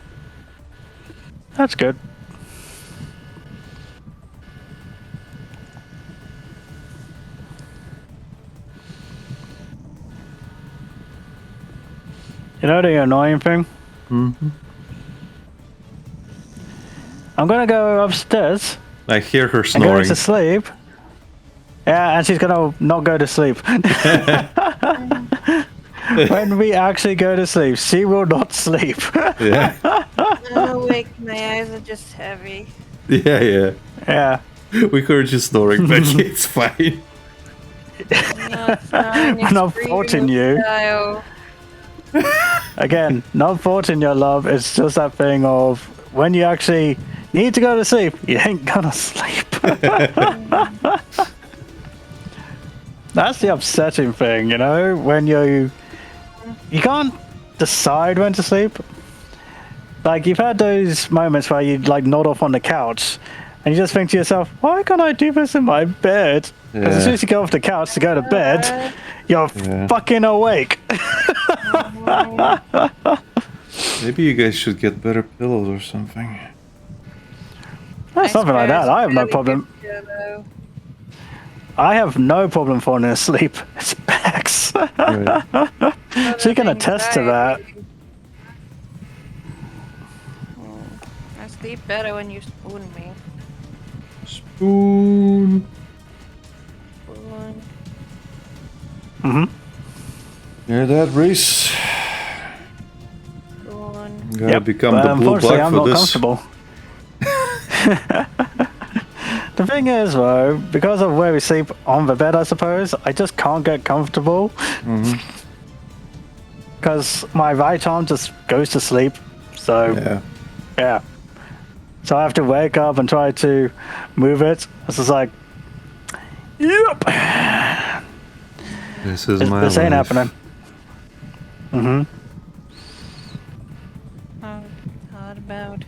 That's good. You know the annoying thing? Mm-hmm. I'm gonna go upstairs I hear her and go snoring. to sleep. Yeah, and she's gonna not go to sleep. When we actually go to sleep, she will not sleep. Yeah, I'm awake. My eyes are just heavy. yeah. Yeah. We heard you snoring, Becky. It's fine. I'm not faulting you. Again, not faulting your love. It's just that thing of when you actually need to go to sleep, you ain't gonna sleep. That's the upsetting thing, you know, when you can't decide when to sleep. Like you've had those moments where you like nod off on the couch and you just think to yourself, why can't I do this in my bed? Because as soon as you go off the couch to go to bed, you're fucking awake. Maybe you guys should get better pillows or something. Something like that. I have no problem. I have no problem falling asleep. It's Bex. Right. She can attest to that. I sleep better when you spoon me. Spoon. Spoon. Mm-hmm. Hear that, Reese? Spoon. Gotta become but the blue unfortunately, block I'm for not this. comfortable. The thing is, though, because of where we sleep on the bed, I suppose, I just can't get comfortable. Because my right arm just goes to sleep. So, yeah. So I have to wake up and try to move it. It's just like, yep. This is my This ain't life. happening. Mm-hmm. How about?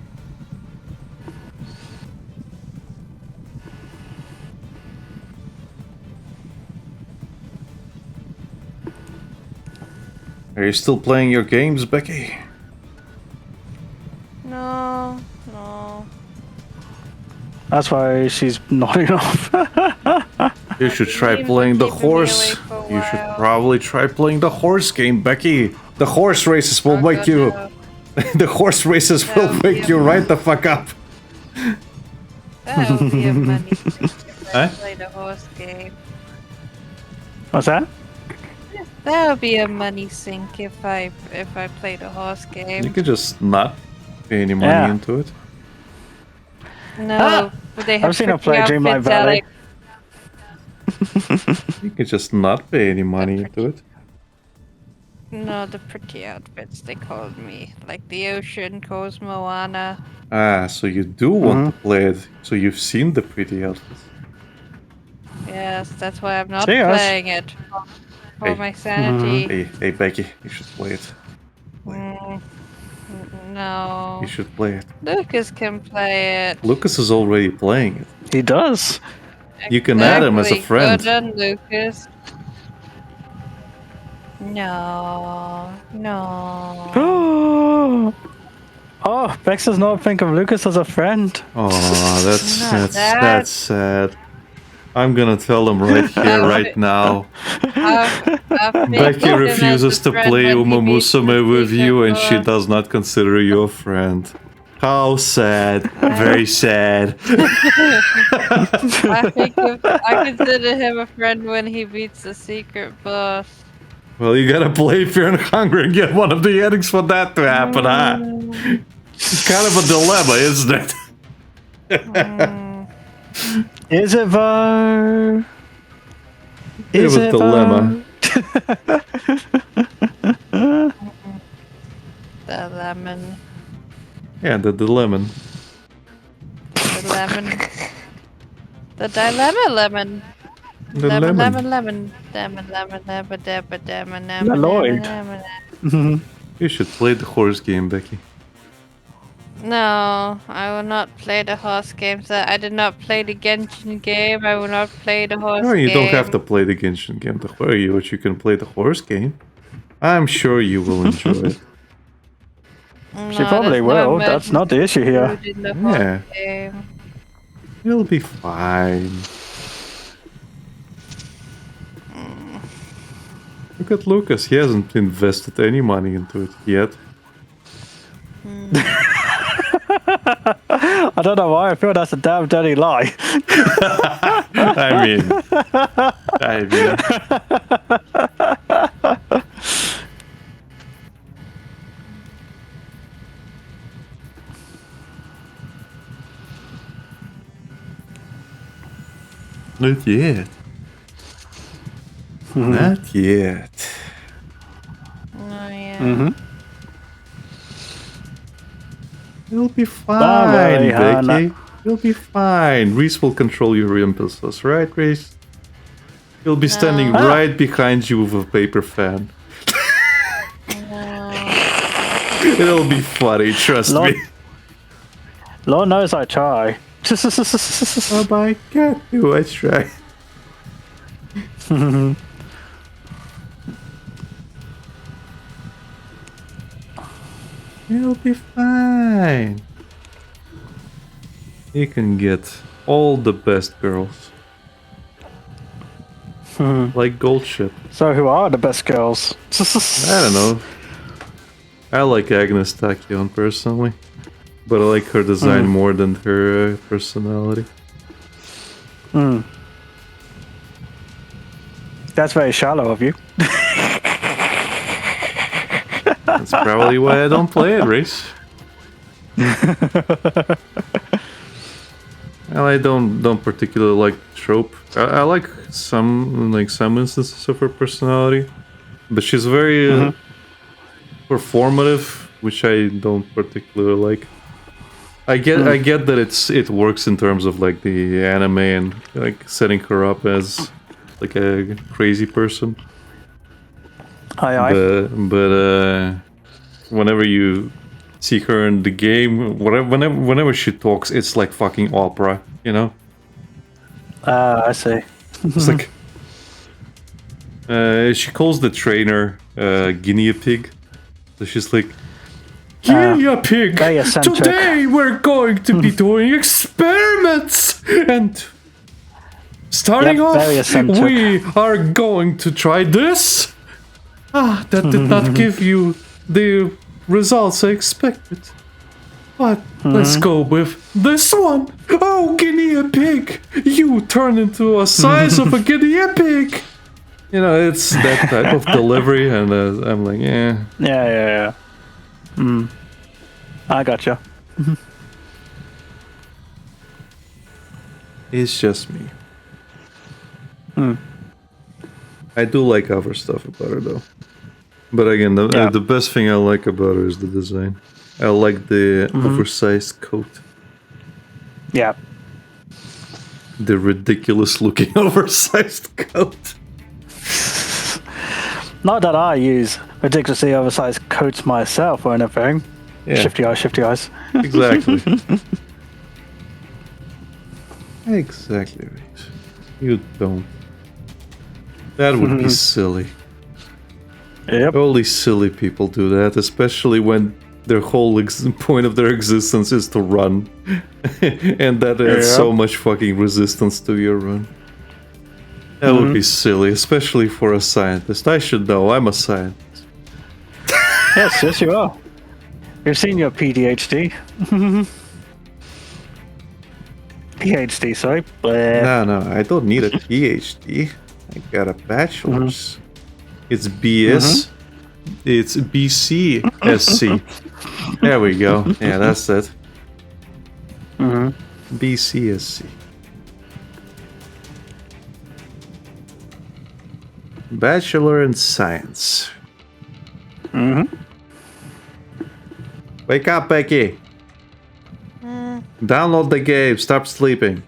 Are you still playing your games, Becky? No. That's why she's nodding off. You should try Games playing the keeping me horse. awake for a You should while. probably try playing the horse game, Becky. The horse races will wake you. The horse races will That'll wake be you a- right the fuck up. That would be a money sink if I Huh? played a horse game. What's that? That would be a money sink if I played a horse You game. can just not pay any money Yeah. into it. No, but they have I've seen her pretty play Dreamlight outfits that, Valley. You can just not pay any money into it. No, the pretty outfits they called me, like the ocean, Cosmo, Anna. Ah, so you do want to play it. So you've seen the pretty outfits. Yes, that's why I'm not Cheers. playing it. For Hey. my sanity. Hey, Becky, you should play it. No. You should play it. Lucas can play it. Lucas is already playing it. He does. You can add him as a Exactly. friend. Good done, Lucas. No. Oh, Bex does not think of Lucas as a friend. Oh, Not that's that. sad. I'm gonna tell him right here, right now. I've Becky refuses to play Uma Musume with you, and she does not consider you a friend. How sad. Very sad. I consider him a friend when he beats the secret boss. Well, you gotta play Fear and Hunger and get one of the endings for that to happen, huh? It's kind of a dilemma, isn't it? Is it though? Bit of a dilemma. The lemon. Yeah, the lemon. The lemon. The dilemma lemon. The lemon, lemon. lemon, lemon, lemon, lemon, lemon, lemon, lemon, Lloyd. lemon, lemon. You should play the horse game, Becky. No, I will not play the horse games. I did not play the Genshin game. I will not play the horse No, you game. don't have to play the Genshin game to play you, but you can play the horse game. I'm sure you will enjoy it. She probably will. That's not the issue here. Yeah. Game. It'll be fine. Look at Lucas. He hasn't invested any money into it yet. I don't know why. I feel that's a damn dirty lie. I mean. Not yet. Not yet. Oh yeah. Mm-hmm. You'll be fine, worry, Hannah. Becky. You'll be fine. Reese will control your impulses, right, Reese? He'll be standing No. right behind you with a paper fan. No. It'll be funny, trust Lord- me. Lord knows I try. Oh my god, do I try? You'll be fine. You can get all the best girls. Like Goldship. So who are the best girls? I don't know. I like Agnes Tachyon personally. But I like her design more than her personality. That's very shallow of you. That's probably why I don't play it, Reese. And I don't particularly like trope. I like some instances of her personality, but she's very performative, which I don't particularly like. I get that it works in terms of like the anime and like setting her up as like a crazy person. Aye. But whenever you see her in the game, whenever she talks, it's like fucking opera, you know? I see. It's like she calls the trainer guinea pig. So she's like, guinea pig, very eccentric. today we're going to be doing experiments and starting Yep, very off, eccentric. we are going to try this. Ah, that did not give you the results I expected. But let's go with this one. Oh, guinea pig, you turn into a size of a guinea pig. You know, it's that type of delivery, and I'm like, yeah. Yeah. I gotcha. It's just me. I do like other stuff about her, though. But again, the best thing I like about her is the design. I like the oversized coat. Yeah. The ridiculous looking oversized coat. Not that I use ridiculously oversized coats myself or anything. Yeah, Shifty eyes. exactly. Exactly, Reese. You don't. That would be silly. Yep. Only silly people do that, especially when their whole point of their existence is to run. And that adds so much fucking resistance to your run. That would be silly, especially for a scientist. I should know, I'm a scientist. Yes, you are. You've seen your PhD. PhD, sorry. Bleh. No, I don't need a PhD. I got a bachelor's. It's BS. It's BCSC. There we go. Yeah, that's it. BCSC. Bachelor in Science. Wake up, Becky. Download the game. Stop sleeping.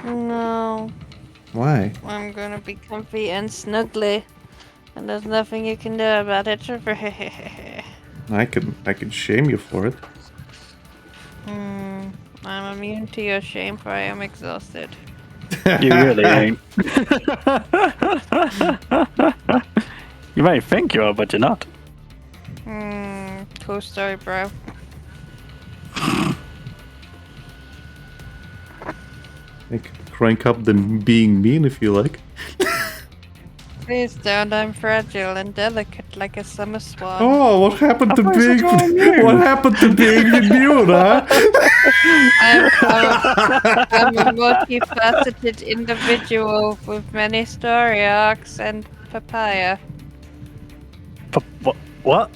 No, Why? I'm gonna be comfy and snuggly, and there's nothing you can do about it. I can shame you for it. I'm immune to your shame, for I am exhausted. You really ain't. You may think you are, but you're not. Cool story, bro. I can crank up the being mean if you like. Please don't, I'm fragile and delicate like a summer swan. Oh, what happened to thought you being? said you're immune. What happened to being immune, huh? I'm a multifaceted individual with many story arcs and papaya. What? What?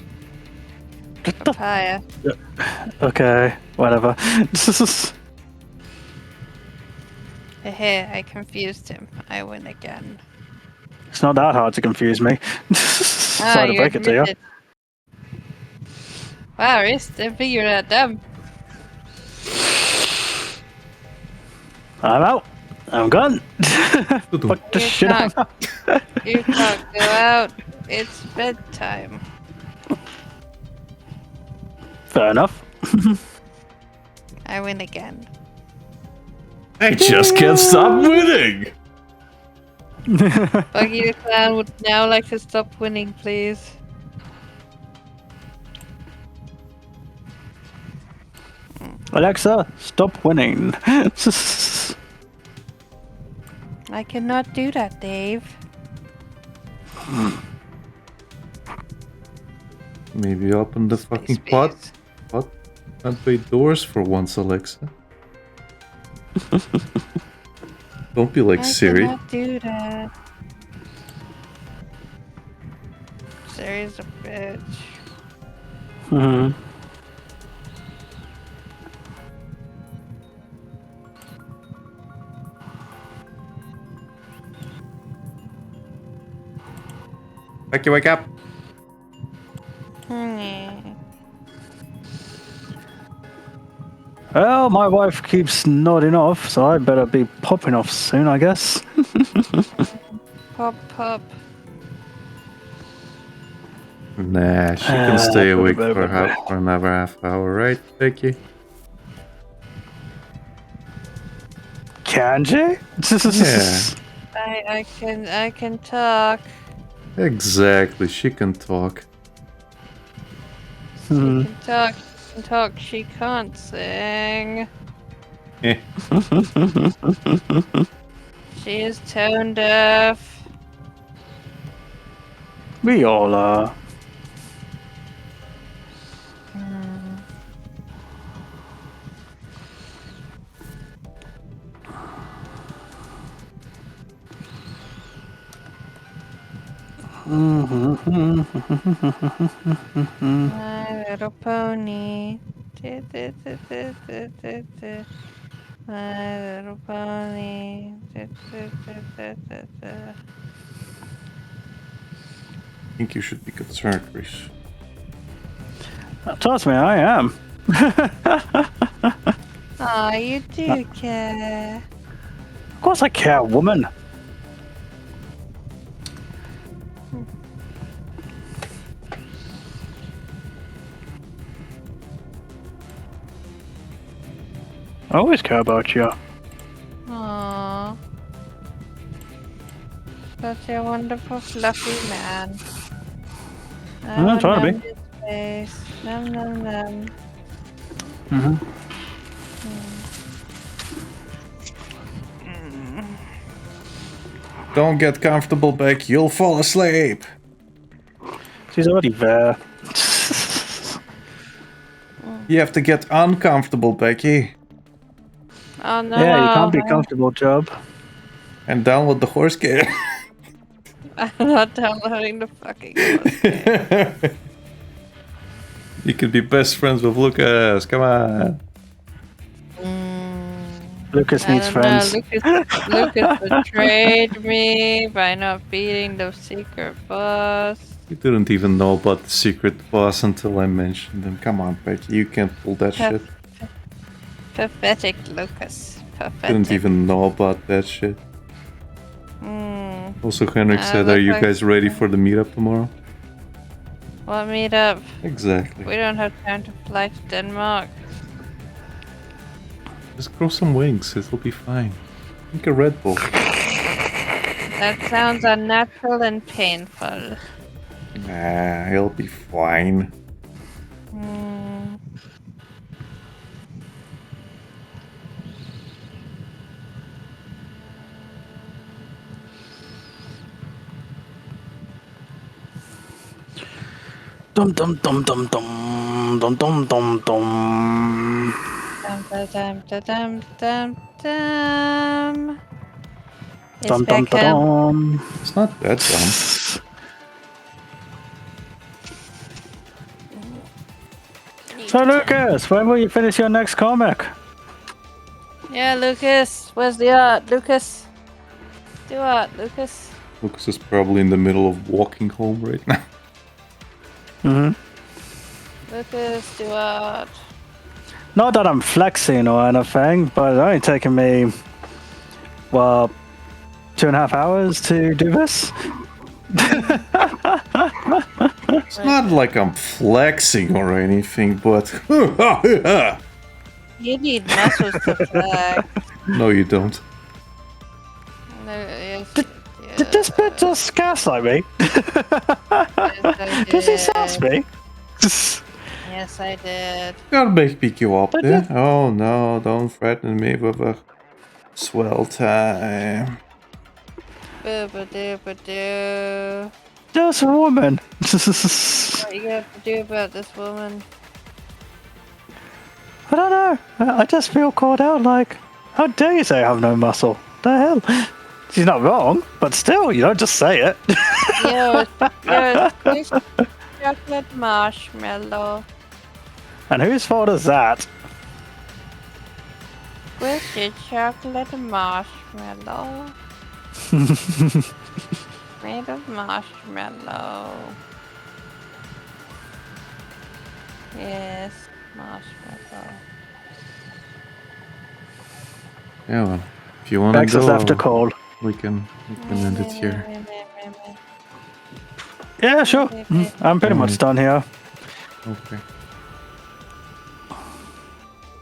Papaya. Okay, whatever. Heh, I confused him. I win again. It's not that hard to confuse me. Sorry to break it to you. admitted. Wow, Rist, I figured out them. I'm out. I'm gone. Fuck this You shit can't. up. You can't go out. It's bedtime. Fair enough. I win again. I just can't stop winning. Buggy the Clown would now like to stop winning, please. Alexa, stop winning. I cannot do that, Dave. Maybe open the fucking Space, pot. space. Pot. Unpaid doors for once, Alexa. Don't be like I Siri. cannot do that. Siri's a bitch. Mhm. Becky, wake up. Well, my wife keeps nodding off, so I better be popping off soon, I guess. Pop, pop. Nah, she can stay awake for another half hour, right, Becky? Can she? Yeah. I can talk. Exactly, she can talk. She can talk. She can talk. She can't sing. Eh. She is tone deaf. We all are. My little pony. My little pony. I think you should be concerned, Reese. Trust me, I am. Aw, you do care. Of course I care, woman. I always care about you. Aww. Such a wonderful fluffy man. I'm trying to be. His face. Num num num. Mm-hmm. Don't get comfortable, Beck. You'll fall asleep. She's already there. You have to get uncomfortable, Becky. Oh no. Yeah, you can't be comfortable, Job. And download the horse game. I'm not downloading the fucking game. You could be best friends with Lucas. Come on. Lucas I needs don't friends. know. Lucas betrayed me by not beating the secret boss. You didn't even know about the secret boss until I mentioned him. Come on, Becky. You can't pull that shit. Pathetic, Lucas. Pathetic. Didn't even know about that shit. Hmm. Also, Henrik said, looks are you like- guys ready for the meetup tomorrow? What meetup? Exactly. We don't have time to fly to Denmark. Just grow some wings, it'll be fine. Drink a Red Bull. That sounds unnatural and painful. Nah, he'll be fine. Hmm. Dum dum dum dum dum dum dum dum dum. Dum dum dum dum dum dum. It's Dum dum back home. dum. It's not that dumb. So Lucas, when will you finish your next comic? Yeah, Lucas. Where's the art, Lucas? Do art, Lucas. Lucas is probably in the middle of walking home right now. Lucas, do art. Not that I'm flexing or anything, but it's only taken me, well, 2.5 hours to do this. It's not like I'm flexing or anything, but... You need muscles to flex. No, you don't. No, yes, Did this bit just gaslight me? Does he sass me? Yes, I did. Gotta make you up there. Oh no, don't threaten me with a swell time. Boo-ba-doo-ba-doo. Just a woman. What you got to do about this woman? I don't know. I just feel caught out. Like, how dare you say I have no muscle? The hell? She's not wrong, but still, you don't just say it. You're a squished chocolate marshmallow. And whose fault is that? Squished chocolate marshmallow. Made of marshmallow. Yes, marshmallow. Yeah, well, if you wanna Bex has go, left a call. we can end it here. Yeah, sure. I'm pretty much done here. Okay.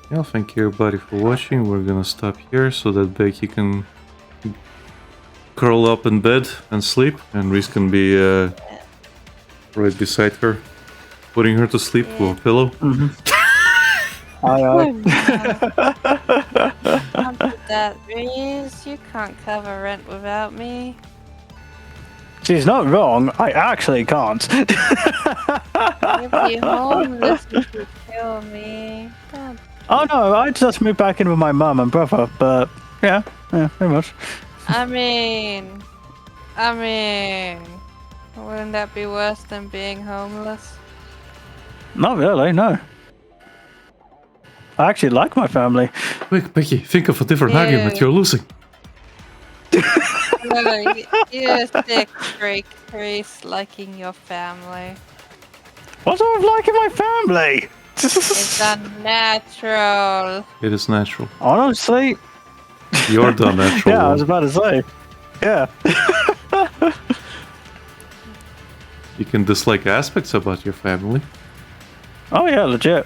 Yeah, thank you everybody for watching. We're gonna stop here so that Becky can curl up in bed and sleep, and Reese can be right beside her, putting her to sleep with a pillow. Aye. Don't do that, Reese. You can't cover rent without me. She's not wrong. I actually can't. You'll be homeless if you kill me. Don't. Oh no, I just moved back in with my mum and brother, but yeah, pretty much. I mean, wouldn't that be worse than being homeless? Not really, no. I actually like my family. Quick, Becky, think of a different Yeah. argument. You're losing. No, you're a sick freak, Reese, liking your family. What's wrong with liking my family? It's unnatural. It is natural. Honestly, You're the natural yeah, I one. was about to say. Yeah. You can dislike aspects about your family. Oh yeah, legit.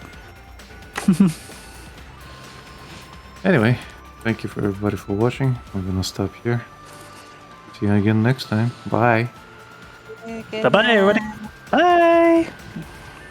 Anyway, thank you for everybody for watching. We're gonna stop here. See you again next time. Bye. Good Bye bye, night. everybody. Bye.